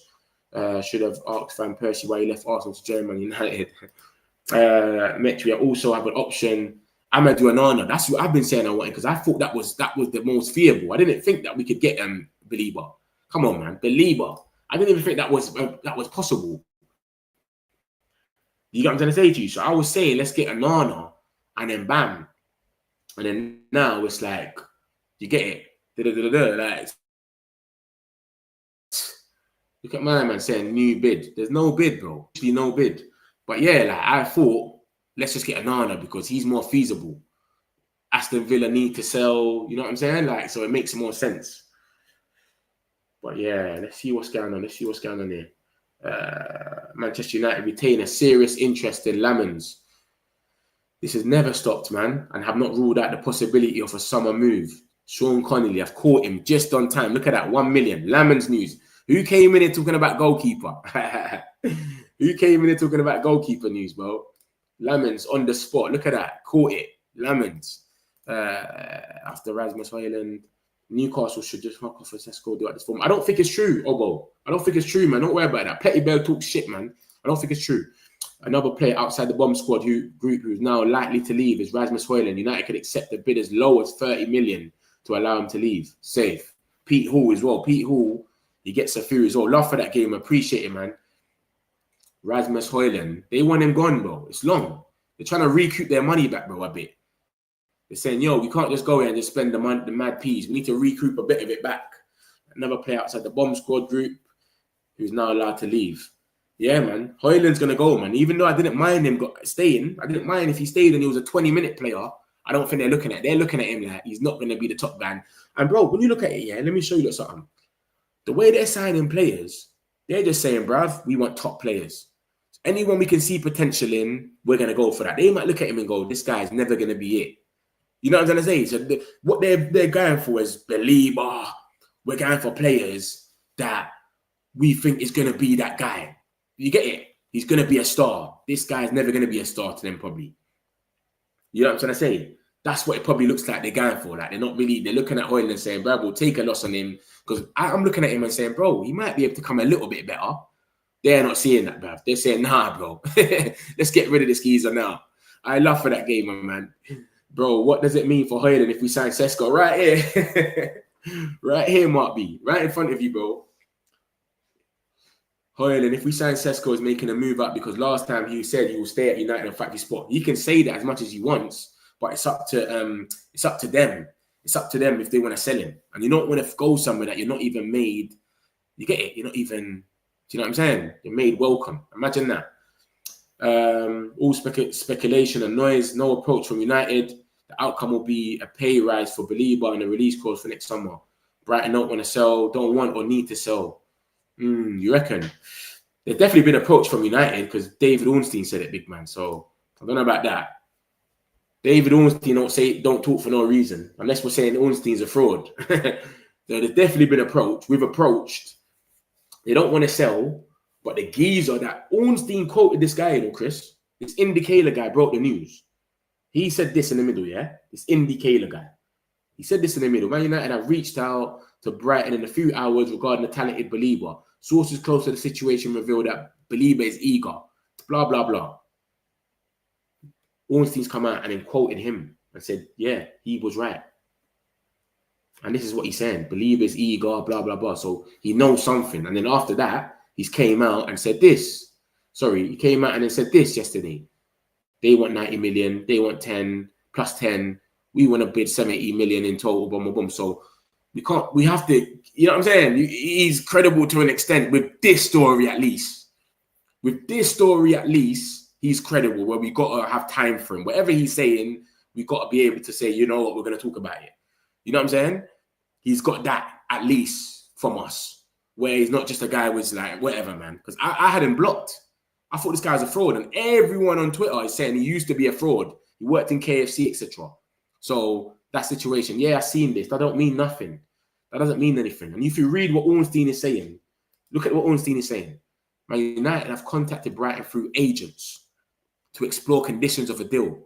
should have asked Van Persie why he left Arsenal to join Man United. MetricBay also have an option. Amadou Onana. That's what I've been saying I wanted because I thought that was the most feasible. I didn't think that we could get Believer. Come on, man. Believer. I didn't even think that was possible. You get what I'm trying to say to you? So I was saying, let's get Onana, and then bam. And then now it's like, you get it. Like, look at my man saying new bid. There's no bid, bro. Actually, no bid. But yeah, like I thought, let's just get Onana because he's more feasible. Aston Villa need to sell, you know what I'm saying? Like, so it makes more sense. But yeah, let's see what's going on. Let's see what's going on here. Manchester United retain a serious interest in Lamens. This has never stopped, man, and have not ruled out the possibility of a summer move. Sean Connolly, I've caught him just on time. Look at that, 1 million. Lamens news. Who came in here talking about goalkeeper? Who came in here talking about goalkeeper news, bro? Lamens on the spot. Look at that. Caught it. Lamens. After Rasmus Højlund, Newcastle should just fuck off for Cesco do at this form. I don't think it's true, Obo. I don't think it's true, man. Don't worry about that. Petty Bell talks shit, man. I don't think it's true. Another player outside the bomb squad who's now likely to leave is Rasmus Højlund. United could accept a bid as low as 30 million to allow him to leave. Safe. Pete Hall as well. Pete Hall, he gets a few as well. Love for that game. Appreciate it, man. Rasmus Højlund, they want him gone, bro. It's long. They're trying to recoup their money back, bro, a bit. They're saying, yo, we can't just go here and just spend the mad peas. We need to recoup a bit of it back. Another player outside the bomb squad group who's now allowed to leave. Yeah, man. Højlund's going to go, man. Even though I didn't mind him staying, I didn't mind if he stayed and he was a 20-minute player. I don't think they're looking at him like he's not going to be the top man. And, bro, when you look at it, yeah, let me show you something. The way they're signing players, they're just saying, bruv, we want top players. Anyone we can see potential in, we're going to go for that. They might look at him and go, this guy's never going to be it. You know what I'm trying to say? So what they're going for is Baleba. We're going for players that we think is going to be that guy. You get it? He's going to be a star. This guy's never going to be a star to them, probably. You know what I'm trying to say? That's what it probably looks like they're going for. Like they're looking at Højlund and saying, bro, we'll take a loss on him. Because I'm looking at him and saying, bro, he might be able to come a little bit better. They're not seeing that, bruv. They're saying, nah, bro. Let's get rid of this geezer now. I love for that game, man. Bro, what does it mean for Højlund if we sign Cesco? Right here. Right here, Mark B. Right in front of you, bro. Højlund, if we sign Cesco, is making a move up because last time he said he will stay at United and factory spot. He can say that as much as he wants, but it's up to them. It's up to them if they want to sell him. And you don't want to go somewhere that you're not even made. You get it? You're not even. Do you know what I'm saying? You're made welcome. Imagine that. All speculation and noise. No approach from United. The outcome will be a pay rise for Baleba and a release clause for next summer. Brighton don't want to sell, don't want or need to sell. You reckon? There's definitely been approach from United because David Ornstein said it, big man. So I don't know about that. David Ornstein don't talk for no reason unless we're saying Ornstein's a fraud. There's definitely been approach. We've approached. They don't want to sell, but the geezer that Ornstein quoted this guy, Chris, this indicator guy broke the news. He said this in the middle, yeah? This indicator guy. He said this in the middle. Man United have reached out to Brighton in a few hours regarding the talented Baleba. Sources close to the situation reveal that Baleba is eager. Blah, blah, blah. Ornstein's come out and then quoted him and said, yeah, he was right. And this is what he's saying. Baleba is eager, blah, blah, blah. So he knows something. And then after that, he's came out and said this. Sorry, he came out and then said this yesterday. They want 90 million. They want 10 plus 10. We want to bid 70 million in total. Boom, boom, boom. So We have to, you know what I'm saying? He's credible to an extent with this story at least. With this story at least, he's credible where we got to have time for him. Whatever he's saying, we got to be able to say, you know what, we're going to talk about it. You know what I'm saying? He's got that at least from us, where he's not just a guy who's like, whatever, man. Because I had him blocked. I thought this guy's a fraud. And everyone on Twitter is saying he used to be a fraud. He worked in KFC, etc. So that situation, yeah, I've seen this. That don't mean nothing. That doesn't mean anything. And if you read what Ornstein is saying, look at what Ornstein is saying. Man United have contacted Brighton through agents to explore conditions of a deal.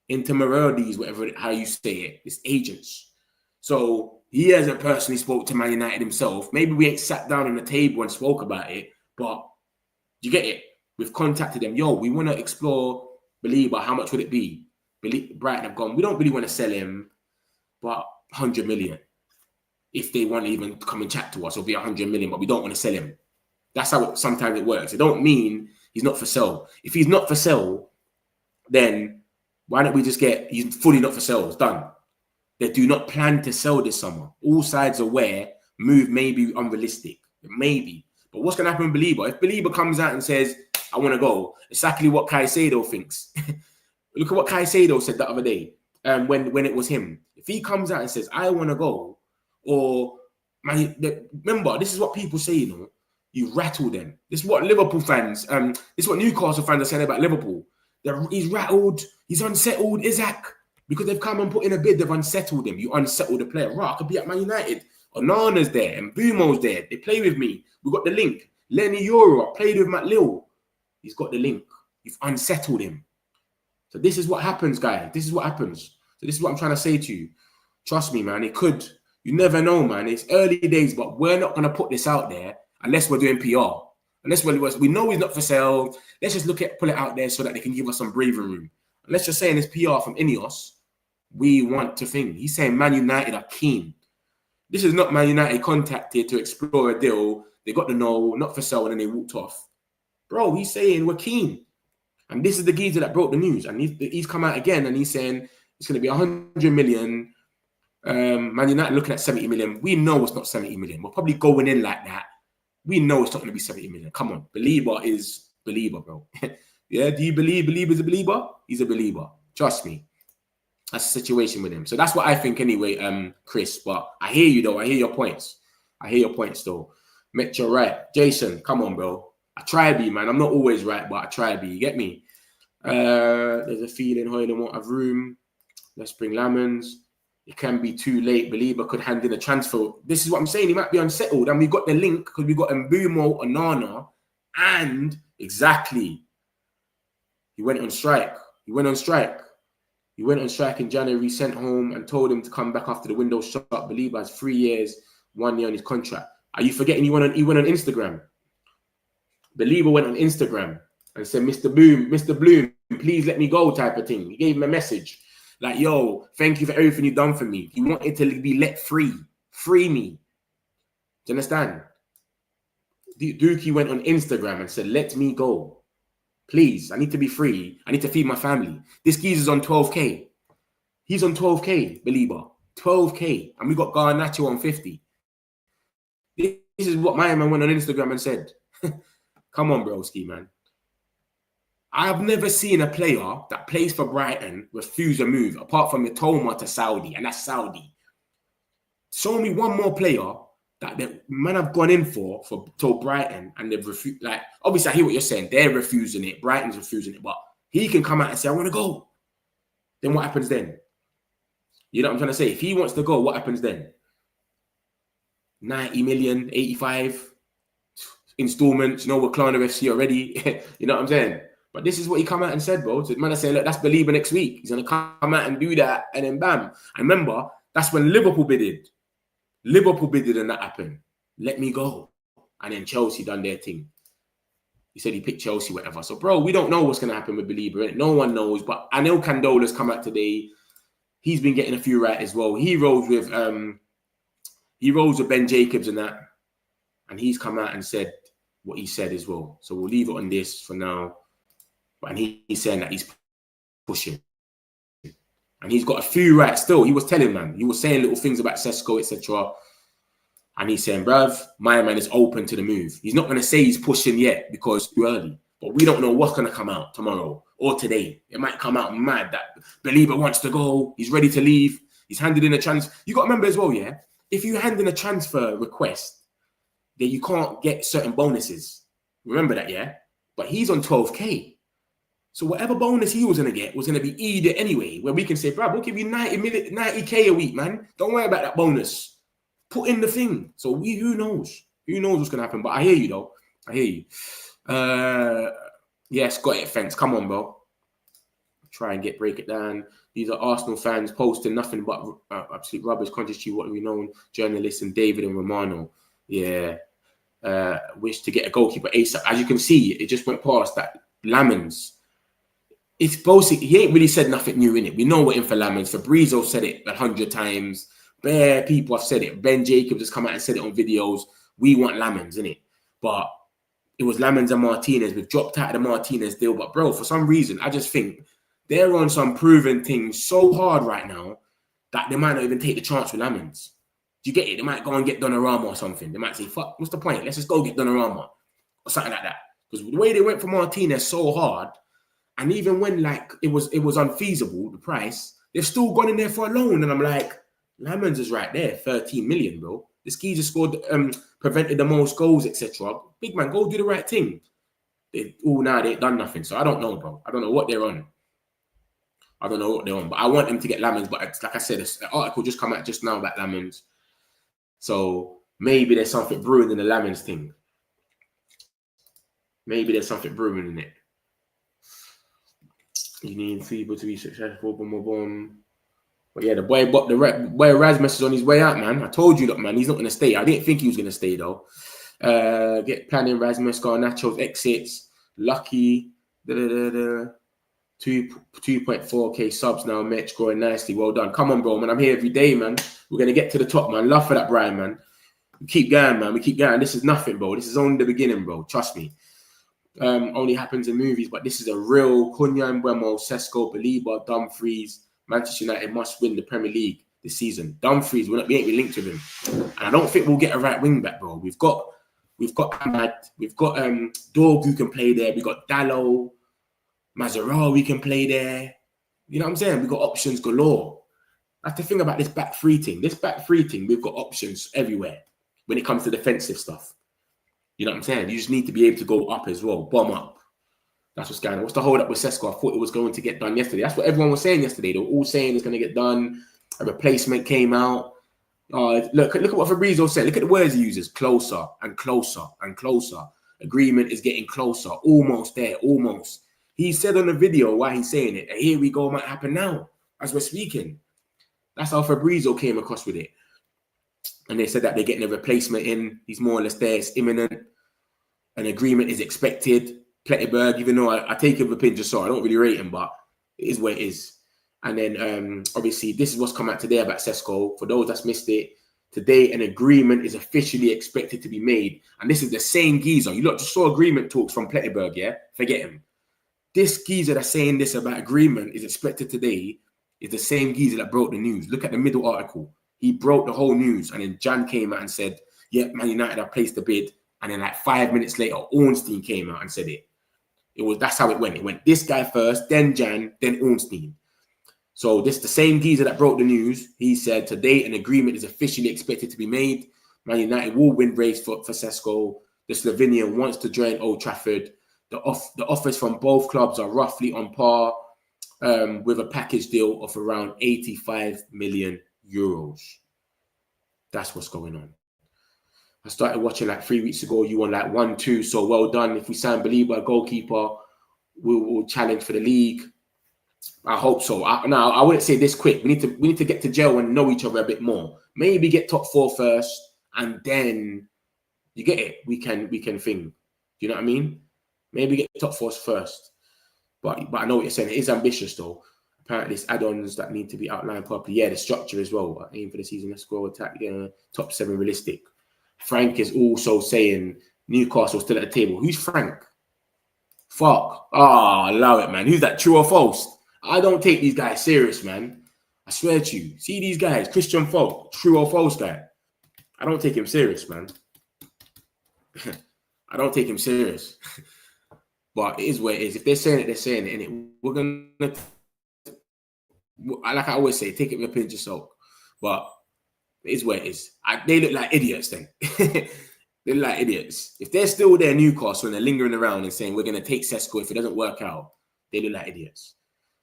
Intermediaries, whatever, how you say it, it's agents. So he hasn't personally spoke to Man United himself. Maybe we ain't sat down on the table and spoke about it, but you get it. We've contacted them. Yo, we want to explore Baleba. How much would it be? Brighton have gone, we don't really want to sell him, but 100 million. If they want to even come and chat to us, it'll be 100 million, but we don't want to sell him. That's how sometimes it works. It don't mean he's not for sale. If he's not for sale, then why don't we just get, he's fully not for sale, it's done. They do not plan to sell this summer. All sides are aware, move may be unrealistic. Maybe. But what's going to happen with Baleba? If Baleba comes out and says, I want to go, exactly what Caicedo thinks. Look at what Caicedo said the other day when it was him. If he comes out and says, I want to go, or, man, remember, this is what people say, you know, you rattle them. This is what Liverpool fans, this is what Newcastle fans are saying about Liverpool. He's rattled, he's unsettled, Isak. Because they've come and put in a bid, they've unsettled him. You unsettle the player. Right, I could be at Man United. Onana's there, and Bumo's there. They play with me. We've got the link. Lenny Euro, I played with Matt Lille. He's got the link. You've unsettled him. So this is what happens, guys. This is what happens. So this is what I'm trying to say to you. Trust me, man. It could. You never know, man. It's early days, but we're not going to put this out there unless we're doing PR. Unless we know he's not for sale. Let's just pull it out there so that they can give us some breathing room. Unless you're saying it's PR from INEOS, we want to think. He's saying Man United are keen. This is not Man United contacted to explore a deal. They got the no, not for sale, and then they walked off. Bro, he's saying we're keen. And this is the geezer that broke the news. And he's come out again and he's saying it's going to be 100 million. Man United looking at 70 million. We know it's not 70 million. We're probably going in like that. We know it's not going to be 70 million. Come on. Baleba is Baleba, bro. Yeah, do you believe Baleba's a believer? He's a believer. Trust me. That's the situation with him. So that's what I think anyway, Chris. But I hear you, though. I hear your points. Though. Met you right. Jason, come on, bro. I try to be, man. I'm not always right, but I try to be. You get me? There's a feeling Hoyland won't have room. Let's bring Lamons. It can be too late. Baleba could hand in a transfer. This is what I'm saying. He might be unsettled. And we got the link because we got Mbumo, Onana, and exactly. He went on strike. He went on strike in January, sent home and told him to come back after the window shut. Baleba has 3 years, 1 year on his contract. Are you forgetting he went on Instagram? Baleba went on Instagram and said, Mr. Bloom, please let me go type of thing. He gave him a message like, yo, thank you for everything you've done for me. He wanted to be let free. Free me. Do you understand? Dookie went on Instagram and said, let me go. Please, I need to be free. I need to feed my family. This geezer's on 12K. He's on 12K, Baleba. 12K. And we got Garnacho on 50. This is what my man went on Instagram and said. Come on, broski, man. I've never seen a player that plays for Brighton refuse a move, apart from Mitoma to Saudi, and that's Saudi. Show me one more player that the man have gone in for Brighton, and they've refused. Like, obviously, I hear what you're saying. They're refusing it. Brighton's refusing it, but he can come out and say, I want to go. Then what happens then? You know what I'm trying to say? If he wants to go, what happens then? 90 million, 85 installments. You know, we're Clan of FC already. You know what I'm saying? But this is what he come out and said, bro. So the man is saying, look, that's Baleba next week. He's going to come out and do that, and then bam. And remember, that's when Liverpool bidded. And that happened. Let me go. And then Chelsea done their thing. He said he picked Chelsea, whatever. So, bro, we don't know what's going to happen with Baleba. No one knows. But I know Candola's come out today. He's been getting a few right as well. He rolls with Ben Jacobs and that. And he's come out and said what he said as well. So we'll leave it on this for now. But he's saying that he's pushing. And he's got a few right still. He was telling, man. He was saying little things about Sesko, etc. And he's saying, bruv, my man is open to the move. He's not going to say he's pushing yet because it's too early. But we don't know what's going to come out tomorrow or today. It might come out mad that Baleba wants to go. He's ready to leave. He's handed in a transfer. You got to remember as well, yeah? If you hand in a transfer request, then you can't get certain bonuses. Remember that, yeah? But he's on 12K. So whatever bonus he was going to get was going to be eaten anyway, where we can say, bruv, we'll give you 90K a week, man. Don't worry about that bonus. Put in the thing. So who knows? Who knows what's going to happen? But I hear you, though. I hear you. Yes, got it, thanks. Come on, bro. Try and break it down. These are Arsenal fans posting nothing but absolute rubbish. Conscious to what we know, journalists and David and Romano. Yeah. Wish to get a goalkeeper ASAP. As you can see, it just went past that. Lamens. It's basically, he ain't really said nothing new in it. We know we're in for Lamens. Fabrizio said it 100 times. Bare people have said it. Ben Jacobs has come out and said it on videos. We want Lamens, innit? But it was Lamens and Martinez. We've dropped out of the Martinez deal. But, bro, for some reason, I just think they're on some proven things so hard right now that they might not even take the chance with Lamens. Do you get it? They might go and get Donnarumma or something. They might say, fuck, what's the point? Let's just go get Donnarumma or something like that. Because the way they went for Martinez so hard, and even when like it was unfeasible, the price, they've still gone in there for a loan. And I'm like, Lamens is right there, 13 million, bro. This geezer scored, prevented the most goals, etc. Big man, go do the right thing. They ain't done nothing. So I don't know, bro. I don't know what they're on. I don't know what they're on. But I want them to get Lamens. But like I said, an article just come out just now about Lamens. So maybe there's something brewing in the Lamens thing. Maybe there's something brewing in it. You need people to be successful, boom, boom, boom. But yeah, the boy Rasmus is on his way out, man. I told you that, man. He's not going to stay. I didn't think he was going to stay, though. Get planning, Rasmus, Garnacho's exits. Lucky. 2.4K subs now, Mitch, growing nicely. Well done. Come on, bro, man. I'm here every day, man. We're going to get to the top, man. Love for that, Brian, man. We keep going, man. We keep going. This is nothing, bro. This is only the beginning, bro. Trust me. Only happens in movies, but this is a real Cunha and Buemo, Cesco, Baleba, Dumfries. Manchester United must win the Premier League this season. Dumfries, we ain't been linked with him, and I don't think we'll get a right wing back, bro. We've got Ahmad, we've got Dorg who can play there. We got Dallo, Mazarawi can play there. You know what I'm saying? We've got options galore. That's the thing about this back three thing. This back three thing, we've got options everywhere when it comes to defensive stuff. You know what I'm saying? You just need to be able to go up as well, bomb up. That's what's going on. What's the hold up with Sesko? I thought it was going to get done yesterday. That's what everyone was saying yesterday. They were all saying it's going to get done. A replacement came out. Look at what Fabrizio said. Look at the words he uses. Closer and closer and closer. Agreement is getting closer. Almost there. Almost. He said on the video why he's saying it. Here we go. Might happen now as we're speaking. That's how Fabrizio came across with it. And they said that they're getting a replacement in. He's more or less there. It's imminent. An agreement is expected. Plettenberg, even though I take him with a pinch of salt, I don't really rate him, but it is what it is. And then, obviously, this is what's come out today about Sesko. For those that's missed it, today an agreement is officially expected to be made. And this is the same geezer. You lot just saw agreement talks from Plettenberg, yeah? Forget him. This geezer that's saying this about agreement is expected today is the same geezer that broke the news. Look at the middle article. He broke the whole news. And then Jan came out and said, yeah, Man United have placed the bid. And then like 5 minutes later, Ornstein came out and said it. That's how it went. It went this guy first, then Jan, then Ornstein. So this the same geezer that broke the news. He said today an agreement is officially expected to be made. Man United will win race for Sesko. The Slovenian wants to join Old Trafford. The offers from both clubs are roughly on par with a package deal of around 85 million euros. That's what's going on. I started watching like 3 weeks ago. You won like 1-2. So well done. If we sign Baleba, goalkeeper, we'll challenge for the league. I hope so. Now I wouldn't say this quick. We need to get to jail and know each other a bit more. Maybe get top 4 first, and then you get it. We can think. Do you know what I mean? Maybe get top 4 first. But I know what you're saying. It is ambitious though. Apparently, it's add-ons that need to be outlined properly. Yeah, the structure as well. Aim for the season. Let's go attack. Top 7 realistic. Frank is also saying Newcastle still at the table. Who's Frank? Fuck. Allow it, man. Who's that? True or false? I don't take these guys serious, man. I swear to you. See these guys, Christian Folk, true or false guy. I don't take him serious, man. I don't take him serious. But it is what it is. If they're saying it, they're saying it. And we're going to, like I always say, take it with a pinch of salt. But it is what it is. They look like idiots then. They look like idiots. If they're still there, Newcastle, and they're lingering around and saying, we're going to take Cesco if it doesn't work out, they look like idiots.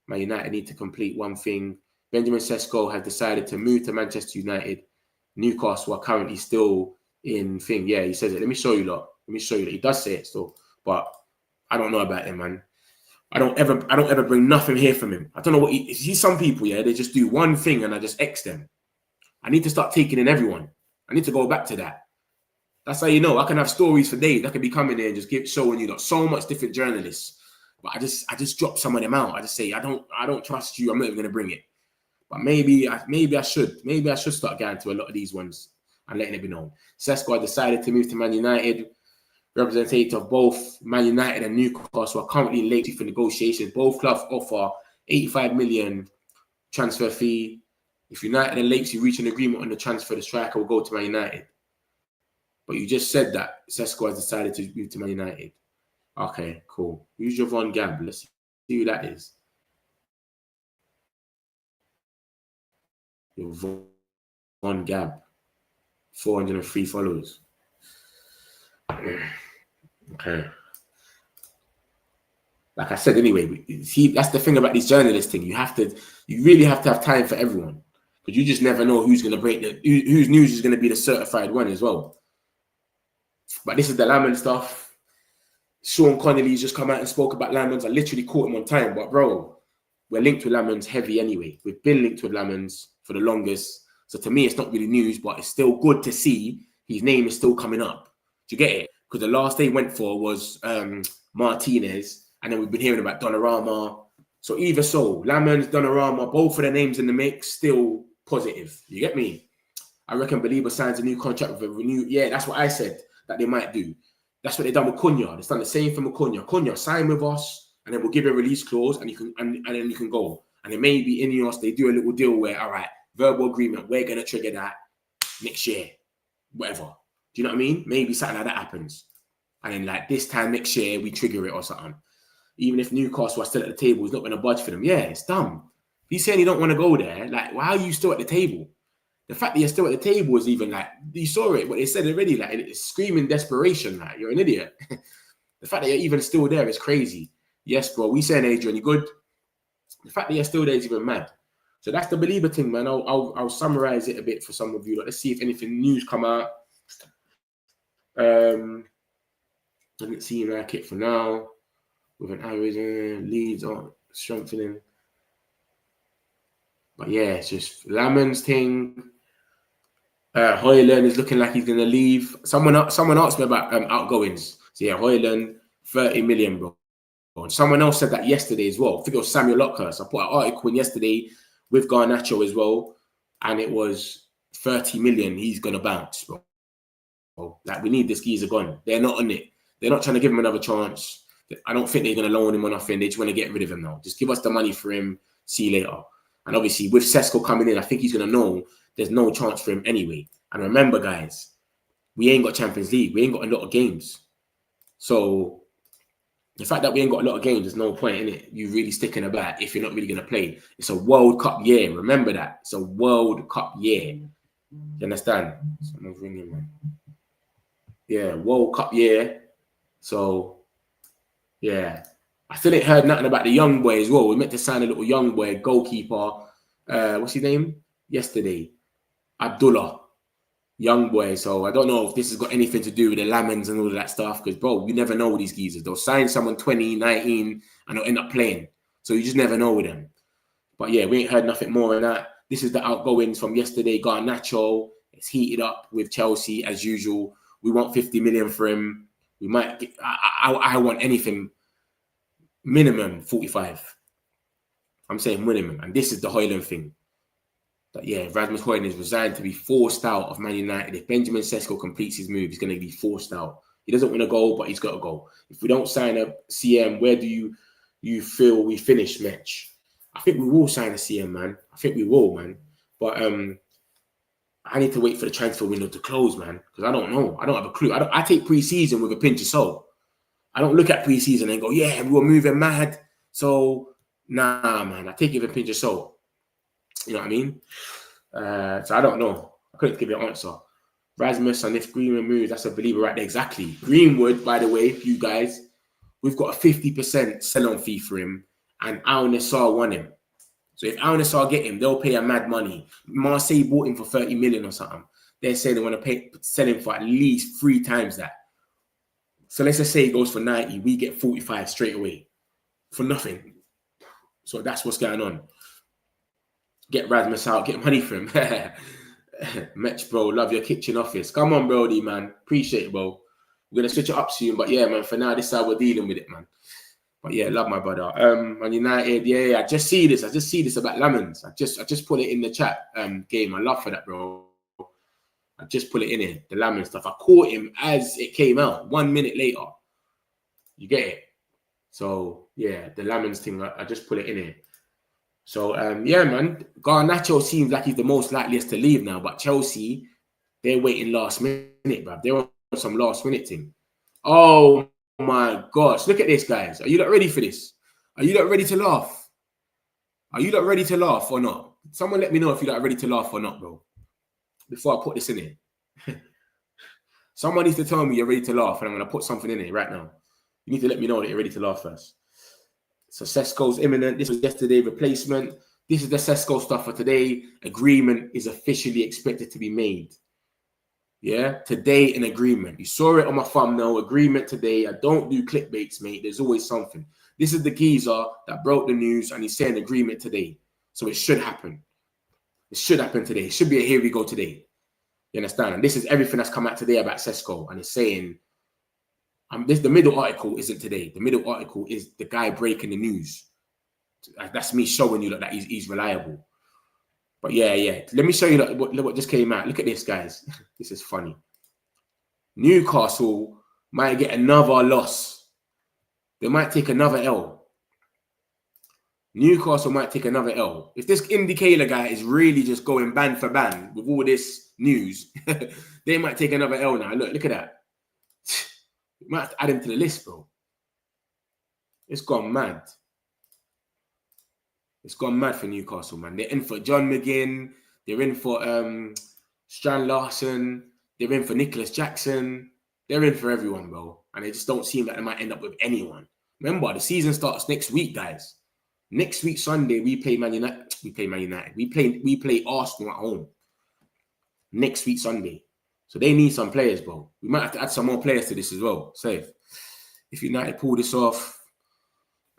Man United need to complete one thing. Benjamin Sesko has decided to move to Manchester United. Newcastle are currently still in thing. Yeah, he says it. Let me show you lot. Let me show you that. He does say it still. But I don't know about him, man. I don't ever bring nothing here from him. I don't know what he's some people, yeah, they just do one thing and I just X them. I need to start taking in everyone. I need to go back to that. That's how you know. I can have stories for days. I can be coming there and just showing you so much different journalists. But I just drop some of them out. I just say, I don't trust you. I'm not even gonna bring it. But maybe I should. Maybe I should start going to a lot of these ones and letting it be known. Sesko decided to move to Man United. Representative of both Man United and Newcastle are currently late for negotiations. Both clubs offer 85 million transfer fee. If United and Leipzig reach an agreement on the transfer, the striker will go to Man United. But you just said that Sesko has decided to move to Man United. Okay, cool. Who's your Von Gab? Let's see who that is. Your Von Gab. 403 followers. Okay. Like I said, anyway, see, that's the thing about this journalist thing. You really have to have time for everyone. Because you just never know who's going to break whose news is going to be the certified one as well. But this is the Lamond stuff. Sean Connolly's just come out and spoke about Lamons. I literally caught him on time. But bro, we're linked with Lamons heavy anyway. We've been linked with Lamons for the longest. So to me, it's not really news, but it's still good to see his name is still coming up. Do you get it? Because the last they went for was Martinez. And then we've been hearing about Donnarumma. So either so, Lamons, Donnarumma, both of their names in the mix, still positive. You get me? I reckon Baleba signs a new contract with a renewed. Yeah, that's what I said that they might do. That's what they've done with Cunha. They've done the same for Cunha. Cunha, sign with us, and then we'll give you a release clause, and you can and then you can go. And then maybe INEOS, they do a little deal where, all right, verbal agreement, we're gonna trigger that next year, whatever. Do you know what I mean? Maybe something like that happens, and then like this time next year we trigger it or something. Even if Newcastle are still at the table, it's not gonna budge for them. Yeah, it's dumb. If he's saying you don't want to go there, like, why are you still at the table? The fact that you're still at the table is even like, you saw it, what they said already, like, it's screaming desperation, like, you're an idiot. The fact that you're even still there is crazy. Yes, bro, we saying, Adrian, you good? The fact that you're still there is even mad. So that's the Baleba thing, man. I'll summarize it a bit for some of you. Let's see if anything news come out. Doesn't seem like it for now. With an average leads on strengthening. But yeah, it's just Lamon's thing. Hoyland is looking like he's going to leave. Someone asked me about outgoings. So yeah, Hoyland, 30 million, bro. And someone else said that yesterday as well. I think it was Samuel Lockhurst. I put an article in yesterday with Garnacho as well. And it was 30 million. He's going to bounce, bro. Like, we need this geezer gone. They're not on it. They're not trying to give him another chance. I don't think they're going to loan him or nothing. They just want to get rid of him now. Just give us the money for him. See you later. And obviously, with Cesco coming in, I think he's going to know there's no chance for him anyway. And remember, guys, we ain't got Champions League. We ain't got a lot of games. So the fact that we ain't got a lot of games, there's no point in it. You really sticking about if you're not really going to play. It's a World Cup year. Remember that. It's a World Cup year. You understand? Someone's ringing, man. Yeah, World Cup year. So, yeah. I still ain't heard nothing about the young boy as well. We meant to sign a little young boy, goalkeeper. What's his name? Yesterday. Abdullah. Young boy. So I don't know if this has got anything to do with the Lamons and all of that stuff. Because, bro, you never know with these geezers. They'll sign someone 20, 19, and they'll end up playing. So you just never know with them. But yeah, we ain't heard nothing more on that. This is the outgoings from yesterday. Garnacho. It's heated up with Chelsea as usual. We want 50 million for him. We might get, I want anything. Minimum 45. I'm saying minimum. And this is the Hoyland thing. That, yeah, Rasmus Hoyland is resigned to be forced out of Man United. If Benjamin Sesko completes his move, he's going to be forced out. He doesn't want to go, but he's got to go. If we don't sign up CM, where do you feel we finish, Mitch? I think we will sign a CM, man. I think we will, man. But I need to wait for the transfer window to close, man, because I don't know. I don't have a clue. I take pre-season with a pinch of salt. I don't look at pre-season and go, yeah, we were moving mad. So, nah, man, I take it with a pinch of salt. You know what I mean? So I don't know. I couldn't give you an answer. Rasmus, and if Greenwood moves, that's a believer right there. Exactly. Greenwood, by the way, you guys, we've got a 50% sell-on fee for him, and INEOS want him. So if INEOS get him, they'll pay a mad money. Marseille bought him for 30 million or something. They're saying they want to sell him for at least 3 times that. So let's just say he goes for 90, we get 45 straight away for nothing. So that's what's going on. Get Rasmus out, get money for him. Metch, bro, love your kitchen office. Come on, Brody, man. Appreciate it, bro. We're going to switch it up soon. But yeah, man, for now, this is how we're dealing with it, man. But yeah, love my brother. Man United, yeah, I just see this. I just see this about Lamens. I just put it in the chat game. I love for that, bro. I just put it in here, the Lamens stuff. I caught him as it came out 1 minute later. You get it? So yeah, the Lamens thing, I just put it in here. So, yeah, man, Garnacho seems like he's the most likeliest to leave now, but Chelsea, they're waiting last minute, bruv. They're on some last minute thing. Oh, my gosh. Look at this, guys. Are you not ready for this? Are you not ready to laugh? Are you not ready to laugh or not? Someone let me know if you're not ready to laugh or not, bro, before I put this in here. Someone needs to tell me you're ready to laugh, and I'm going to put something in here right now. You need to let me know that you're ready to laugh first. So Sesko's imminent. This was yesterday replacement. This is the Sesko stuff for today. Agreement is officially expected to be made. Yeah, today an agreement. You saw it on my thumbnail. Agreement today. I don't do clickbaits, mate. There's always something. This is the geezer that broke the news, and he's saying agreement today. So it should happen. It should happen today. It should be a here we go today. You understand? And this is everything that's come out today about Sesko, and it's saying. The middle article isn't today. The middle article is the guy breaking the news. That's me showing you that he's reliable. But yeah. Let me show you what just came out. Look at this, guys. This is funny. Newcastle might get another loss. They might take another L. Newcastle might take another L. If this indicator guy is really just going ban for ban with all this news, they might take another L now. Look at that. You might have to add him to the list, bro. It's gone mad. It's gone mad for Newcastle, man. They're in for John McGinn. They're in for Strand Larson. They're in for Nicholas Jackson. They're in for everyone, bro. And they just don't seem like they might end up with anyone. Remember, the season starts next week, guys. Next week, Sunday, we play Man United. We play Arsenal at home. Next week, Sunday. So they need some players, bro. We might have to add some more players to this as well. Safe. If United pull this off,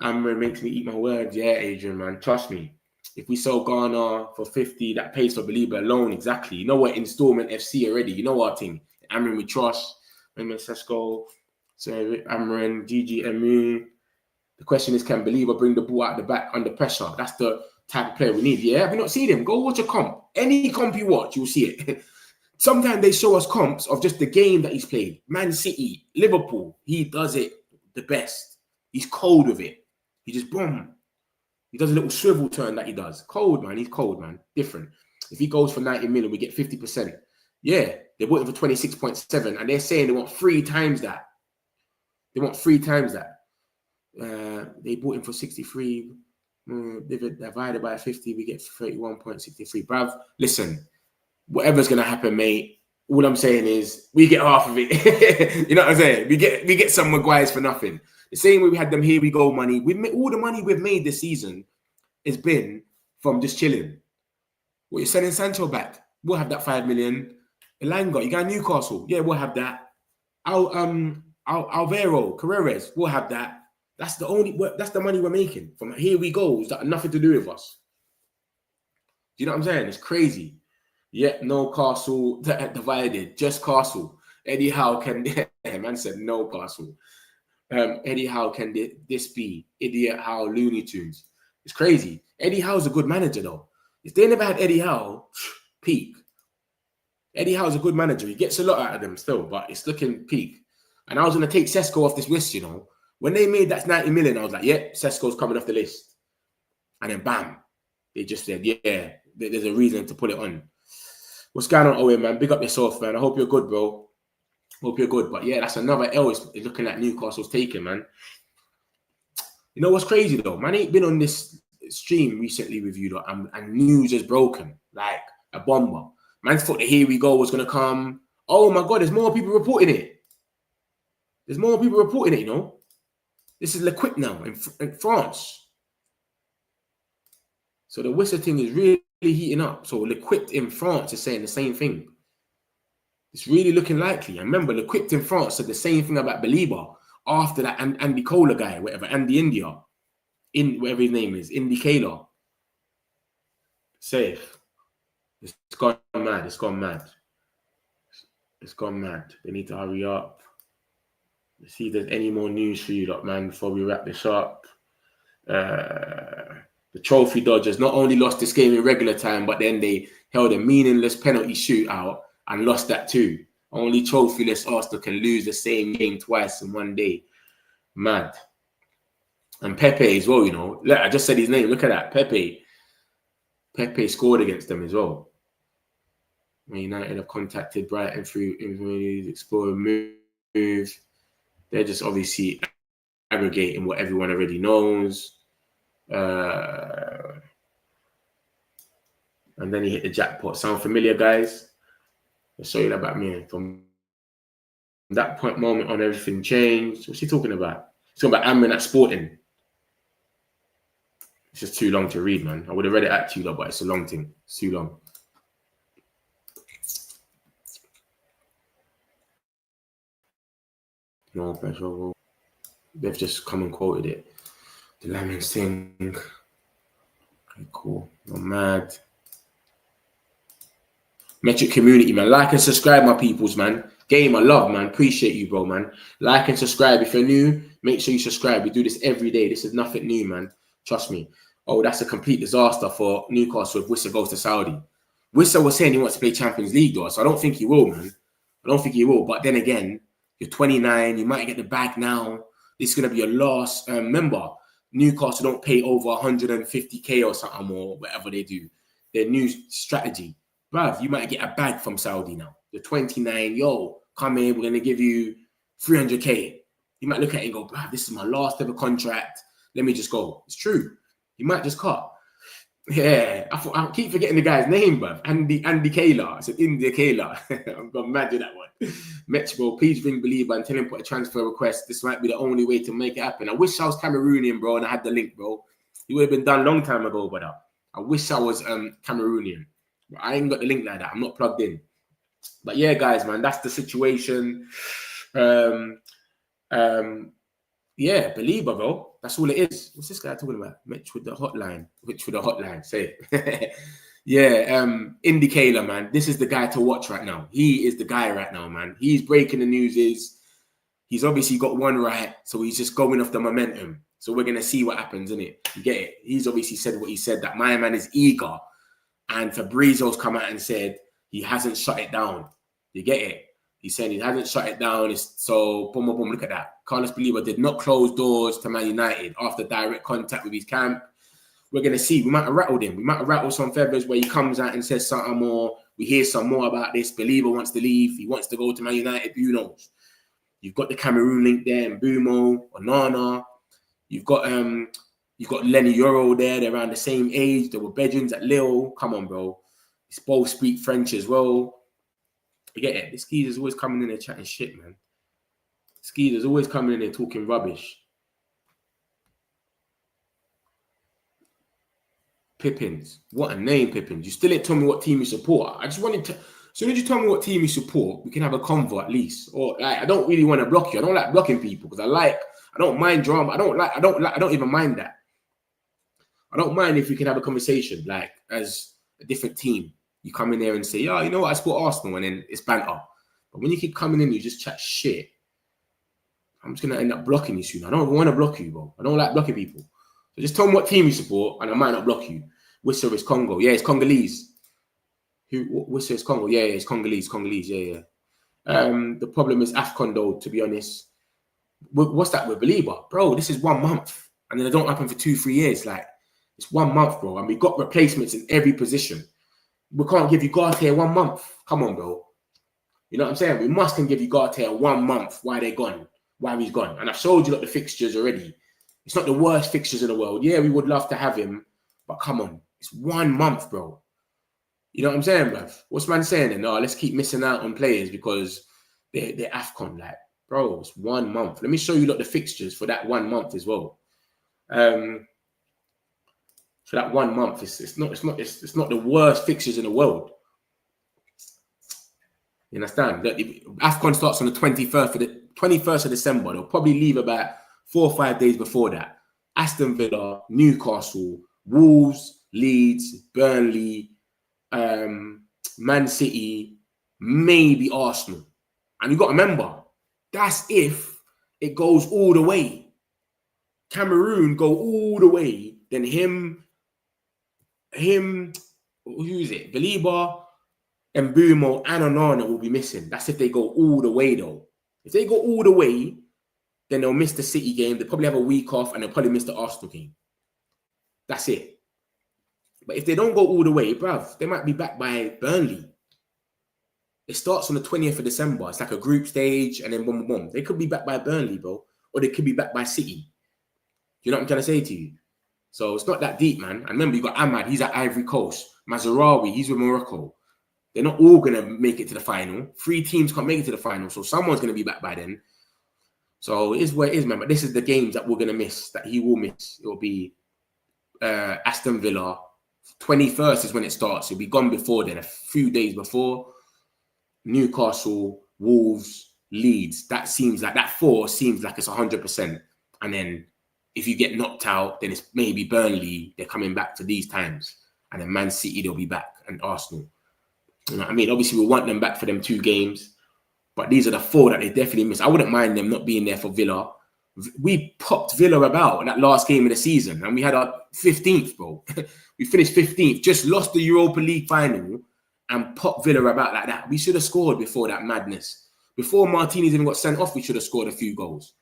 Amber makes me eat my words. Yeah, Adrian, man. Trust me. If we sell Ghana for 50, that pays for Baleba alone. Exactly. You know what? Installment FC already. You know our thing. Amran we trust. Sesko. So Amran, GGMU. The question is, can Baleba bring the ball out the back under pressure? That's the type of player we need. Yeah, have you not seen him? Go watch a comp. Any comp you watch, you'll see it. Sometimes they show us comps of just the game that he's played. Man City, Liverpool, he does it the best. He's cold with it. He just, boom. He does a little swivel turn that he does. Cold, man. He's cold, man. Different. If he goes for 90 million, we get 50%. Yeah, they bought him for 26.7, and they're saying they want 3 times that. They want 3 times that. They bought him for 63. Divided by 50, we get 31.63. Bruv, listen. Whatever's gonna happen, mate. All I'm saying is we get half of it. You know what I'm saying? We get some Maguires for nothing. The same way we had them here we go money. All the money we've made this season has been from just chilling. What you're selling Sancho back? We'll have that 5 million. Elanga, you got Newcastle. Yeah, we'll have that. Alvaro, Carreras, we'll have that. That's the money we're making from here we go. It's got nothing to do with us. Do you know what I'm saying? It's crazy. Yet no Castle divided, just Castle. Eddie Howe can man said no Castle. Eddie Howe can this be? Idiot Howe Looney Tunes. It's crazy. Eddie Howe's a good manager though. If they never had Eddie Howe, peak. Eddie Howe's a good manager. He gets a lot out of them still, but it's looking peak. And I was gonna take Cesco off this list, you know. When they made that 90 million, I was like, yeah, Cesco's coming off the list. And then bam, they just said, yeah, there's a reason to put it on. What's going on, Owen, man? Big up yourself, man. I hope you're good, bro. Hope you're good. But yeah, that's another L is looking like Newcastle's taking, man. You know what's crazy, though? Man ain't been on this stream recently with you, though, and news is broken, like a bomber. Man thought the Here We Go was going to come. Oh, my God, there's more people reporting it. There's more people reporting it, you know. This is L'Equipe now in France. So the Whistle thing is really heating up. So L'Equipe in France is saying the same thing. It's really looking likely. And remember, L'Equipe in France said the same thing about Baleba after that Andy Kohler guy, whatever, Andy India, whatever his name is, Indy Kohler. Safe. It's gone mad. It's gone mad. It's gone mad. They need to hurry up. Let's see if there's any more news for you, lot, man, before we wrap this up. The Trophy Dodgers not only lost this game in regular time, but then they held a meaningless penalty shootout and lost that too. Only trophyless Arsenal can lose the same game twice in one day. Mad. And Pepe as well, you know. Look, I just said his name. Look at that. Pepe scored against them as well. Man United have contacted Brighton through exploring moves. They're just obviously aggregating what everyone already knows. And then he hit the jackpot. Sound familiar, guys? I'll show you that about me. From that moment on, everything changed. What's he talking about? He's talking about Amrin at Sporting. It's just too long to read, man. I would have read it at you, but it's a long thing. It's too long. No pressure. They've just come and quoted it. The Lamins thing. Okay, cool. I'm mad. Metric community, man. Like and subscribe, my peoples, man. Game, I love, man. Appreciate you, bro, man. Like and subscribe. If you're new, make sure you subscribe. We do this every day. This is nothing new, man. Trust me. Oh, that's a complete disaster for Newcastle if Wissa goes to Saudi. Wissa was saying he wants to play Champions League, though, so I don't think he will, man. I don't think he will. But then again, you're 29. You might get the bag now. This is going to be a loss. Remember, Newcastle don't pay over 150k or something or whatever they do. Their new strategy. Bruv, you might get a bag from Saudi now. You're 29. Yo, come in. We're going to give you 300k. You might look at it and go, bruv, this is my last ever contract. Let me just go. It's true. You might just cut. Yeah. I keep forgetting the guy's name, bruv. Andy Kayla. I said India Kayla. I'm going mad with that one. Metro, please ring Baleba and tell him put a transfer request. This might be the only way to make it happen. I wish I was Cameroonian, bro, and I had the link, bro. It would have been done a long time ago, brother. I wish I was Cameroonian. But I ain't got the link like that. I'm not plugged in. But yeah, guys, man, that's the situation. Yeah, Baleba, bro. That's all it is. What's this guy talking about? Mitch with the hotline. Say it. Yeah, indicator, man. This is the guy to watch right now. He is the guy right now, man. He's breaking the news. He's obviously got one right, so he's just going off the momentum. So we're going to see what happens, innit? You get it? He's obviously said what he said, that my man is eager. And Fabrizio's come out and said he hasn't shut it down. You get it? He said he hasn't shut it down. So, boom, boom, boom, look at that. Carlos Baleba did not close doors to Man United after direct contact with his camp. We're going to see. We might have rattled him. We might have rattled some feathers where he comes out and says something more. We hear some more about this. Baleba wants to leave. He wants to go to Man United. Who knows? You've got the Cameroon link there, and Mbumo, Onana. You've got Lenny Euro there. They're around the same age. They were Belgians at Lille. Come on, bro. They both speak French as well. You get it? This geezer's always coming in there chatting shit, man. This geezer's always coming in there talking rubbish. Pippins. What a name, Pippins. You still ain't told me what team you support. I just wanted to... As soon as you tell me what team you support, we can have a convo at least. Or like, I don't really want to block you. I don't like blocking people because I don't mind drama. I don't even mind that. I don't mind if we can have a conversation, like as a different team. You come in there and say, "Yeah, you know what? I support Arsenal," and then it's banter. But when you keep coming in, you just chat shit. I'm just gonna end up blocking you soon. I don't want to block you, bro. I don't like blocking people. So just tell me what team you support, and I might not block you. Whistle is Congo. Yeah, it's Congolese. Whistle is Congo. Yeah, it's Congolese. Yeah. The problem is AFCON, though. To be honest, what's that with Baleba, bro? This is 1 month, and then it don't happen for 2-3 years. Like, It's 1 month, bro. And we got replacements in every position. We can't give you Gartier 1 month. Come on, bro. You know what I'm saying? We must give you Gartier 1 month while they're gone, while he's gone. And I've showed you the fixtures already. It's not the worst fixtures in the world. Yeah, we would love to have him, but come on. It's 1 month, bro. You know what I'm saying, bruv? What's man saying then? No, let's keep missing out on players because they're AFCON. Like, bro, it's 1 month. Let me show you the fixtures for that 1 month as well. For that 1 month, it's not the worst fixtures in the world. You understand? AFCON starts on the 21st of December. They'll probably leave about 4 or 5 days before that. Aston Villa, Newcastle, Wolves, Leeds, Burnley, Man City, maybe Arsenal. And you've got to remember, that's if it goes all the way. Cameroon go all the way, then him, who is it? Baleba, Mbumo, and Onana will be missing. That's if they go all the way, though. If they go all the way, then they'll miss the City game. They'll probably have a week off, and they'll probably miss the Arsenal game. That's it. But if they don't go all the way, bruv, they might be back by Burnley. It starts on the 20th of December. It's like a group stage, and then boom, boom, boom. They could be back by Burnley, bro. Or they could be back by City. You know what I'm trying to say to you? So it's not that deep, man. And remember, you got Ahmad. He's at Ivory Coast. Mazraoui, he's with Morocco. They're not all going to make it to the final. 3 teams can't make it to the final. So someone's going to be back by then. So it is what it is, man. But this is the games that we're going to miss, that he will miss. It will be Aston Villa. 21st is when it starts. It'll be gone before then, a few days before. Newcastle, Wolves, Leeds. That 4 seems like it's 100%. And then if you get knocked out, then it's maybe Burnley. They're coming back to these times. And then Man City, they'll be back. And Arsenal. You know what I mean? Obviously, we want them back for them 2 games. But these are the 4 that they definitely miss. I wouldn't mind them not being there for Villa. We popped Villa about in that last game of the season. And we had our 15th, bro. We finished 15th. Just lost the Europa League final and popped Villa about like that. We should have scored before that madness. Before Martinez even got sent off, we should have scored a few goals.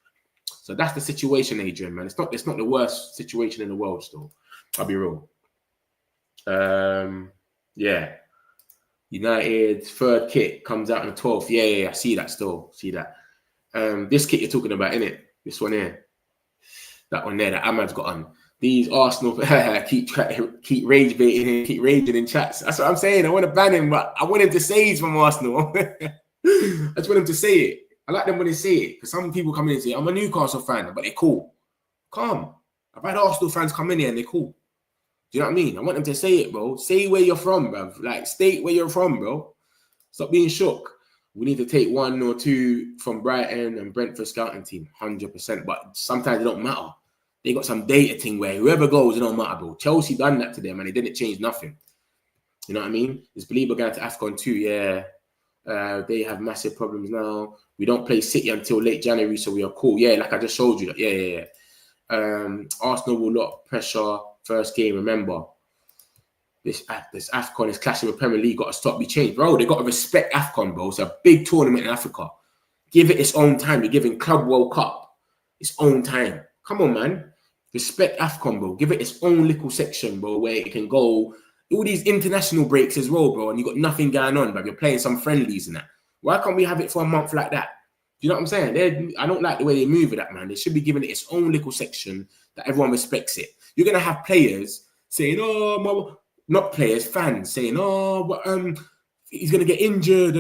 So that's the situation, Adrian, man. It's not the worst situation in the world still. I'll be real. Yeah. United's 3rd kit comes out on the 12th. Yeah, I see that still. See that. This kit you're talking about, innit? This one here. That one there that Ahmad's got on. These Arsenal keep rage baiting, keep raging in chats. That's what I'm saying. I want to ban him, but I want him to say he's from Arsenal. I just want him to say it. I like them when they say it. Because some people come in and say, I'm a Newcastle fan, but they're cool. Calm. I've had Arsenal fans come in here and they're cool. Do you know what I mean? I want them to say it, bro. Say where you're from, bro. Like, state where you're from, bro. Stop being shook. We need to take 1 or 2 from Brighton and Brentford scouting team, 100%. But sometimes it don't matter. They got some data thing where whoever goes, it don't matter, bro. Chelsea done that to them and it didn't change nothing. You know what I mean? Is Baleba going to AFCON too? Yeah. They have massive problems now. We don't play City until late January, so we are cool. Yeah, like I just showed you that. Yeah. Arsenal will lot pressure. First game, remember. This AFCON is clashing with Premier League. Got to stop, be changed. Bro, they got to respect AFCON, bro. It's a big tournament in Africa. Give it its own time. You're giving Club World Cup its own time. Come on, man. Respect AFCON, bro. Give it its own little section, bro, where it can go. All these international breaks as well, bro, and you got nothing going on, but you're playing some friendlies and that. Why can't we have it for a month like that? Do you know what I'm saying? I don't like the way they move with that, man. They should be giving it its own little section that everyone respects it. You're going to have players saying, not players, fans saying, he's going to get injured.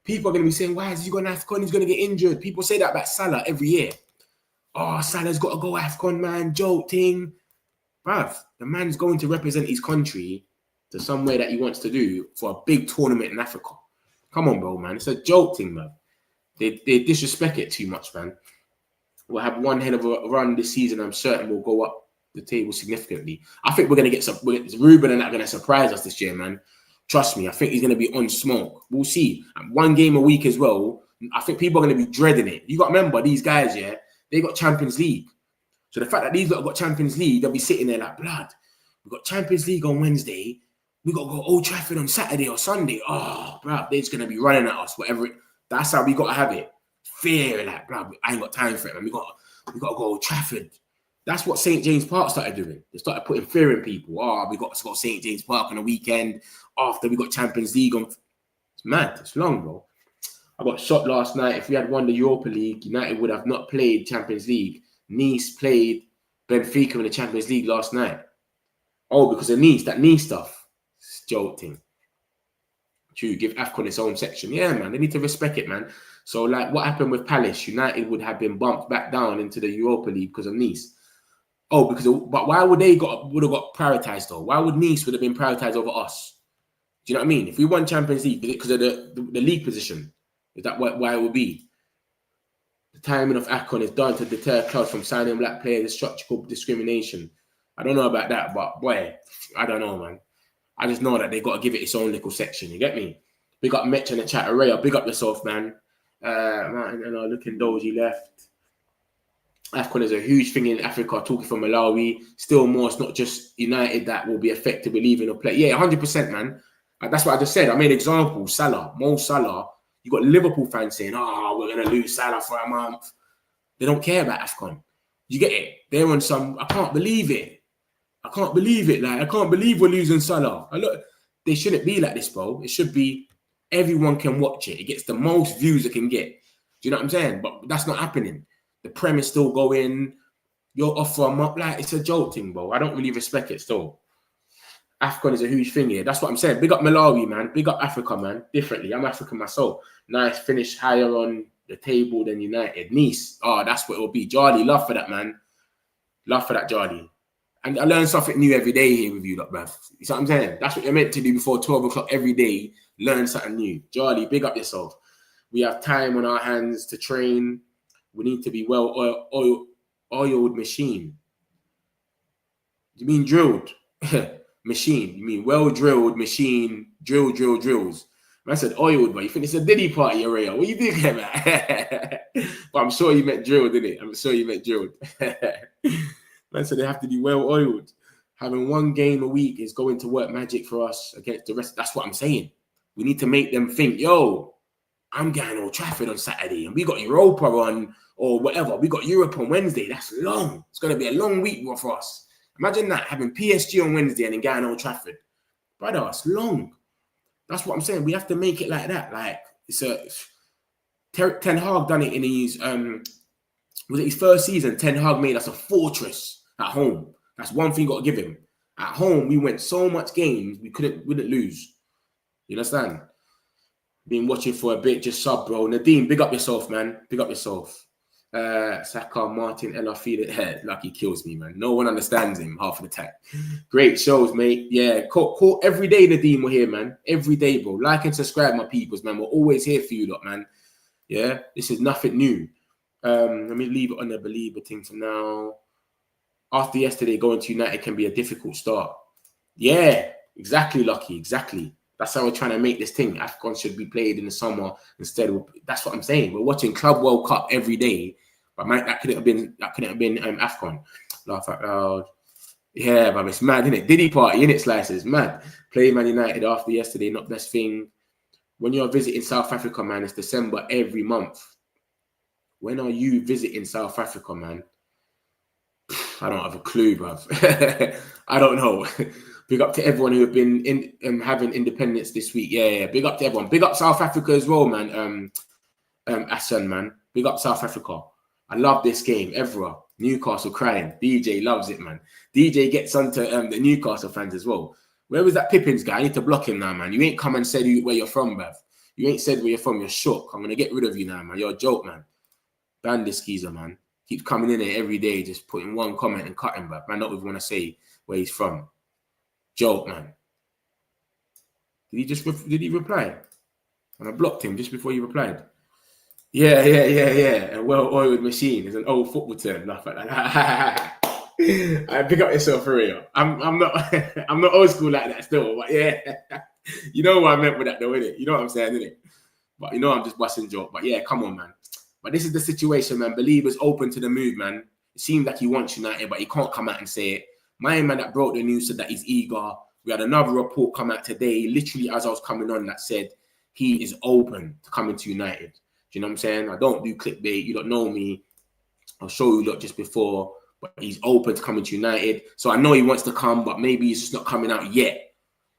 People are going to be saying, why is he going to AFCON? He's going to get injured. People say that about Salah every year. Oh, Salah's got to go AFCON, man. Joke thing. Bruv, the man's going to represent his country to somewhere that he wants to do for a big tournament in Africa. Come on, bro, man. It's a joke thing, man. They disrespect it too much, man. We'll have one hell of a run this season. I'm certain we'll go up the table significantly. I think we're going to get some. Ruben and that are going to surprise us this year, man. Trust me. I think he's going to be on smoke. We'll see. And 1 game a week as well. I think people are going to be dreading it. You got to remember, these guys, yeah, they got Champions League. So the fact that these lot have got Champions League, they'll be sitting there like, blood. We've got Champions League on Wednesday. We got to go Old Trafford on Saturday or Sunday. Oh, bro, they're just going to be running at us, whatever. That's how we got to have it. Fear, like, bro, I ain't got time for it, man. We got to go Old Trafford. That's what St. James Park started doing. They started putting fear in people. Oh, we got to go St. James Park on the weekend after we got Champions League on. It's mad. It's long, bro. I got shot last night. If we had won the Europa League, United would have not played Champions League. Nice played Benfica in the Champions League last night. Oh, because of Nice, that Nice stuff. It's jolting. True, give AFCON its own section. Yeah, man, they need to respect it, man. So, like, what happened with Palace? United would have been bumped back down into the Europa League because of Nice. Oh, but why would they would have got prioritised though? Why would Nice would have been prioritised over us? Do you know what I mean? If we won Champions League because of the league position, is that why it would be? The timing of AFCON is done to deter clubs from signing black players, structural discrimination. I don't know about that, but boy, I don't know, man. I just know that they got to give it its own little section. You get me? Big up Metch in the chat. Araya, big up yourself, man. Looking dozy left. AFCON is a huge thing in Africa, talking from Malawi. Still more, it's not just United that will be affected with leaving a play. Yeah, 100%, man. That's what I just said. I made examples. Salah, Mo Salah. You got Liverpool fans saying, we're going to lose Salah for a month. They don't care about AFCON. You get it? They're on some, I can't believe it. I can't believe it. Like, I can't believe we're losing Salah. Look, they shouldn't be like this, bro. It should be everyone can watch it. It gets the most views it can get. Do you know what I'm saying? But that's not happening. The Prem is still going. You're off for a month. Like, it's a joke thing, bro. I don't really respect it still. AFCON is a huge thing here. That's what I'm saying. Big up Malawi, man. Big up Africa, man. Differently. I'm African myself. Nice finish higher on the table than United. Nice. Oh, that's what it will be. Jardy, love for that, man. Love for that, Jardy. And I learn something new every day here with you, bruv. You see what I'm saying? That's what you're meant to do before 12 o'clock every day. Learn something new. Jardy, big up yourself. We have time on our hands to train. We need to be well-oiled machine. You mean drilled? Machine. You mean well-drilled machine. Drills. Man said oiled, but you think it's a Diddy party, Araya. What you thinking about? But I'm sure you meant drilled, didn't it? I'm sure you meant drilled. Man said they have to be well-oiled. Having one game a week is going to work magic for us against the rest. That's what I'm saying. We need to make them think, yo, I'm going Old Trafford on Saturday and we got Europa on or whatever. We got Europe on Wednesday. That's long. It's going to be a long week for us. Imagine that, having PSG on Wednesday and then going Old Trafford. Brother, it's long. That's what I'm saying. We have to make it like that. Like, it's a... Ten Hag done it in his... was it his first season? Ten Hag made us a fortress at home. That's one thing you got to give him. At home, we went so much games, we wouldn't lose. You understand? Been watching for a bit, just sub, bro. Nadeem, big up yourself, man. Big up yourself. Saka, Martin, Ella, feel it. Lucky kills me, man. No one understands him half of the time. Great shows, mate. Yeah, call every day, Nadeem, we're here, man. Every day, bro. Like and subscribe, my peoples, man. We're always here for you, lot, man. Yeah, this is nothing new. Let me leave it on the Baleba thing for now. After yesterday, going to United can be a difficult start. Yeah, exactly, Lucky. Exactly. That's how we're trying to make this thing. AFCON should be played in the summer instead. That's what I'm saying. We're watching Club World Cup every day, but man, that couldn't have been AFCON. Laugh out loud. Yeah, but it's mad, isn't it? Diddy party, innit, Slices? Mad. Play Man United after yesterday, not best thing. When you're visiting South Africa, man, it's December every month. When are you visiting South Africa, man? I don't have a clue, bruv. I don't know. Big up to everyone who have been having independence this week. Yeah. Big up to everyone. Big up South Africa as well, man. Asan, man. Big up South Africa. I love this game. Evra. Newcastle crying. DJ loves it, man. DJ gets onto the Newcastle fans as well. Where was that Pippins guy? I need to block him now, man. You ain't come and said where you're from, bruv. You ain't said where you're from. You're shook. I'm going to get rid of you now, man. You're a joke, man. Ban this geezer, man. Keeps coming in there every day, just putting one comment and cutting, bruv. Man, not even want to say where he's from. Joke, man. Did he reply? And I blocked him just before he replied. Yeah. A well-oiled machine is an old football term. Laugh at that. I pick up yourself for real. I'm not old school like that still, but yeah. You know what I meant with that though, innit? You know what I'm saying, innit? But you know I'm just busting joke. But yeah, come on, man. But this is the situation, man. Believers open to the move, man. It seems like he wants United, but he can't come out and say it. My man that broke the news said that he's eager. We had another report come out today, literally as I was coming on, that said he is open to coming to United. Do you know what I'm saying? I don't do clickbait. You don't know me. I'll show you lot just before but he's open to coming to United. So I know he wants to come, but maybe he's just not coming out yet.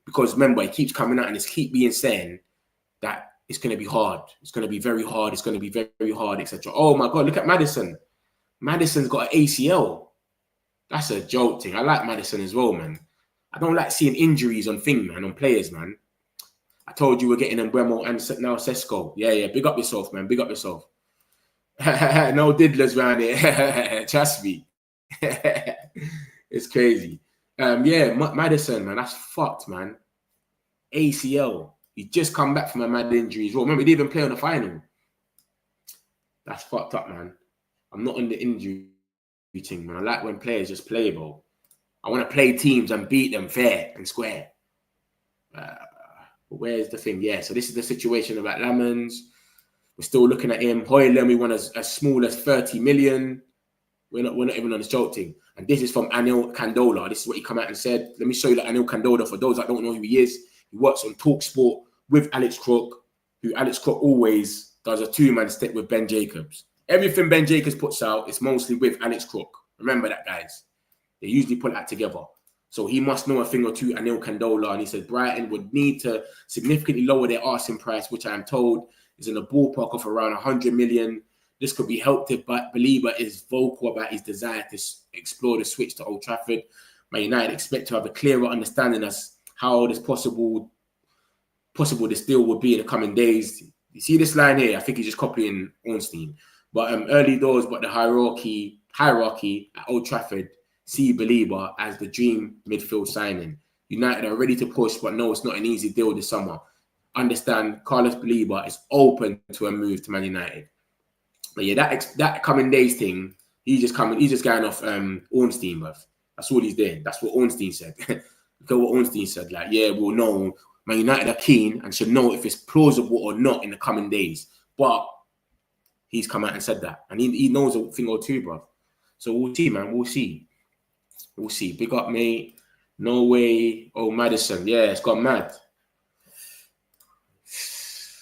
Because remember, he keeps coming out and it's keep being saying that it's going to be hard. It's going to be very hard. It's going to be very, very hard, etc. Oh my God, look at Maddison. Maddison's got an ACL. That's a joke thing. I like Maddison as well, man. I don't like seeing injuries on on players, man. I told you we're getting Mbeumo and now Sesko. Yeah, big up yourself, man. Big up yourself. No diddlers around here. Trust me. It's crazy. Maddison, man, that's fucked, man. ACL. He just come back from a mad injury as well. Remember, he didn't even play on the final. That's fucked up, man. I'm not on the injury thing, man. I like when players just play, bro. I want to play teams and beat them fair and square. But where's the thing? Yeah, so this is the situation about Lamens. We're still looking at him. Hoyland, we want as small as 30 million. We're not even on the joke thing. And this is from Anil Kandola. This is what he come out and said. Let me show you that Anil Kandola. For those that don't know who he is, he works on TalkSport with Alex Crook, who Alex Crook always does a two-man step with Ben Jacobs. Everything Ben Jacobs puts out is mostly with Alex Crook. Remember that, guys. They usually put that together. So he must know a thing or two, Anil Kandola. And he said Brighton would need to significantly lower their asking price, which I am told is in the ballpark of around 100 million. This could be helped if Baleba is vocal about his desire to explore the switch to Old Trafford. Man United expect to have a clearer understanding as how this possible this deal would be in the coming days. You see this line here? I think he's just copying Ornstein. But early doors, but the hierarchy at Old Trafford see Baleba as the dream midfield signing. United are ready to push, but no, it's not an easy deal this summer. Understand, Carlos Baleba is open to a move to Man United. But yeah, that coming days thing, he's just going off Ornstein, bruv. That's all he's doing. That's what Ornstein said. Look at what Ornstein said. Like, yeah, we'll know. Man United are keen and should know if it's plausible or not in the coming days. But he's come out and said that. And he knows a thing or two, bruv. So we'll see, man. We'll see. We'll see. Big up, mate. No way. Oh, Maddison. Yeah, it's got mad.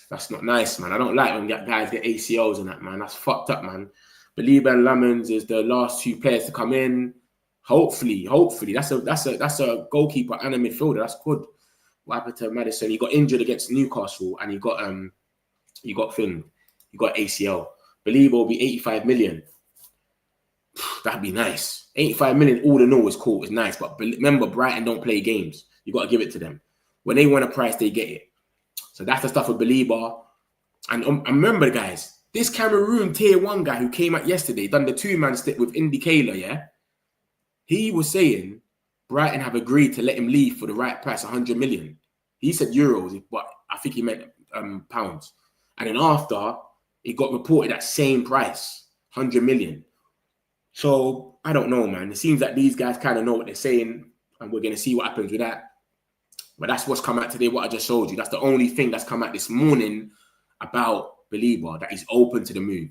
That's not nice, man. I don't like when guys get ACLs and that, man. That's fucked up, man. Baleba and Lamens is the last two players to come in. Hopefully. That's a goalkeeper and a midfielder. That's good. What happened to Maddison? He got injured against Newcastle and he got ACL. Baleba will be 85 million. That'd be nice. 85 million, all in all, is cool. It's nice. But remember, Brighton don't play games. You got to give it to them. When they want a price, they get it. So that's the stuff with Baleba. And remember, guys, this Cameroon tier 1 guy who came out yesterday, done the two-man stick with Indicator, yeah? He was saying Brighton have agreed to let him leave for the right price, 100 million. He said euros, but I think he meant pounds. And then after, it got reported at same price, 100 million. So, I don't know, man. It seems like these guys kind of know what they're saying, and we're going to see what happens with that. But that's what's come out today, what I just showed you. That's the only thing that's come out this morning about Baleba, that he's open to the move.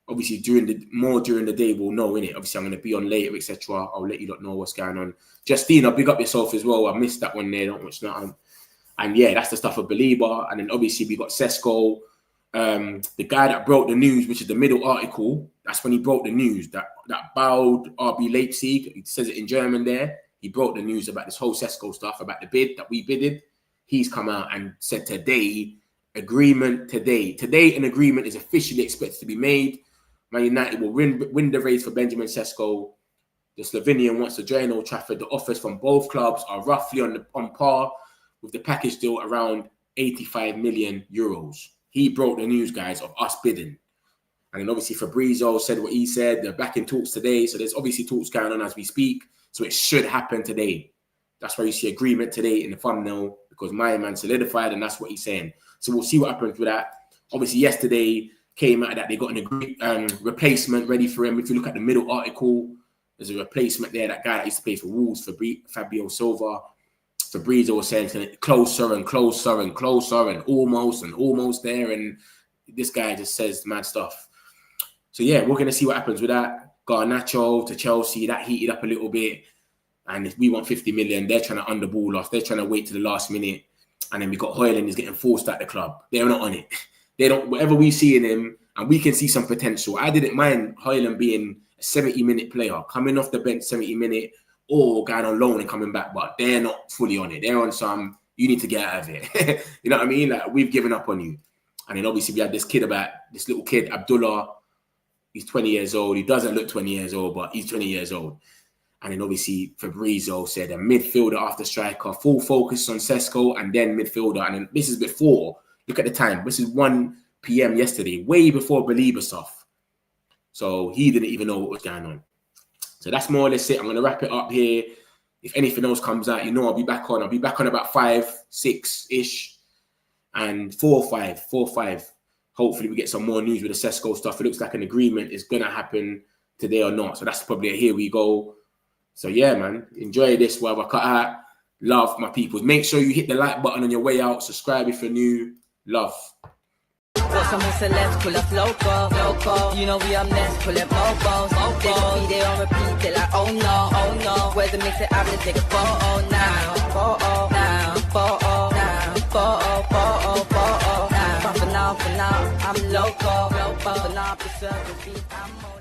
Obviously, during the day, we'll know, innit? Obviously, I'm going to be on later, etc. I'll let you lot know what's going on. Justina, big up yourself as well. I missed that one there. Don't watch that. And yeah, that's the stuff of Baleba. And then obviously, we got Cesco. The guy that broke the news, which is the middle article, that's when he broke the news that bowed RB Leipzig. It says it in German there. He broke the news about this whole Cesco stuff, about the bid that we bidded. He's come out and said today, an agreement is officially expected to be made. Man United will win the race for Benjamin Sesko. The Slovenian wants to join Old Trafford. The offers from both clubs are roughly on par with the package deal, around 85 million euros. He broke the news, guys, of us bidding. And then obviously Fabrizio said what he said. They're back in talks today. So there's obviously talks going on as we speak. So it should happen today. That's why you see agreement today in the thumbnail, because my man solidified, and that's what he's saying. So we'll see what happens with that. Obviously, yesterday came out that they got an agreed replacement ready for him. If you look at the middle article, there's a replacement there. That guy that used to play for Wolves, Fabio Silva. Fabrizio was saying closer and closer and closer and almost there. And this guy just says mad stuff. So yeah, we're going to see what happens with that. Garnacho to Chelsea, that heated up a little bit. And if we want 50 million, they're trying to underball us. They're trying to wait to the last minute. And then we got Hoyland is getting forced at the club. They're not on it. They don't, whatever we see in him, and we can see some potential. I didn't mind Hoyland being 70-minute player coming off the bench 70-minute or going on loan and coming back, but they're not fully on it. They're on some, you need to get out of it. You know what I mean? Like, we've given up on you. And then obviously we had this little kid, Abdullah. He's 20 years old. He doesn't look 20 years old, but he's 20 years old. And then obviously Fabrizio said a midfielder after striker, full focus on Sesko and then midfielder. And then this is before, look at the time. This is 1 p.m. yesterday, way before Baleba stuff. So he didn't even know what was going on. So that's more or less it. I'm going to wrap it up here. If anything else comes out, you know, I'll be back on. I'll be back on about 5, 6-ish. And 4 or 5. Hopefully we get some more news with the Cesco stuff. It looks like an agreement is going to happen today or not. So that's probably a here we go. So yeah, man, enjoy this while I cut out. Love, my people. Make sure you hit the like button on your way out. Subscribe if you're new. Love. Got some celebs, pull up local. You know we are next, pull up mobos. They gon' be there on repeat, they're like, oh no. Where's the mix it up, let's take a photo now. But for now, I'm local. For now, preserve the beat, I'm on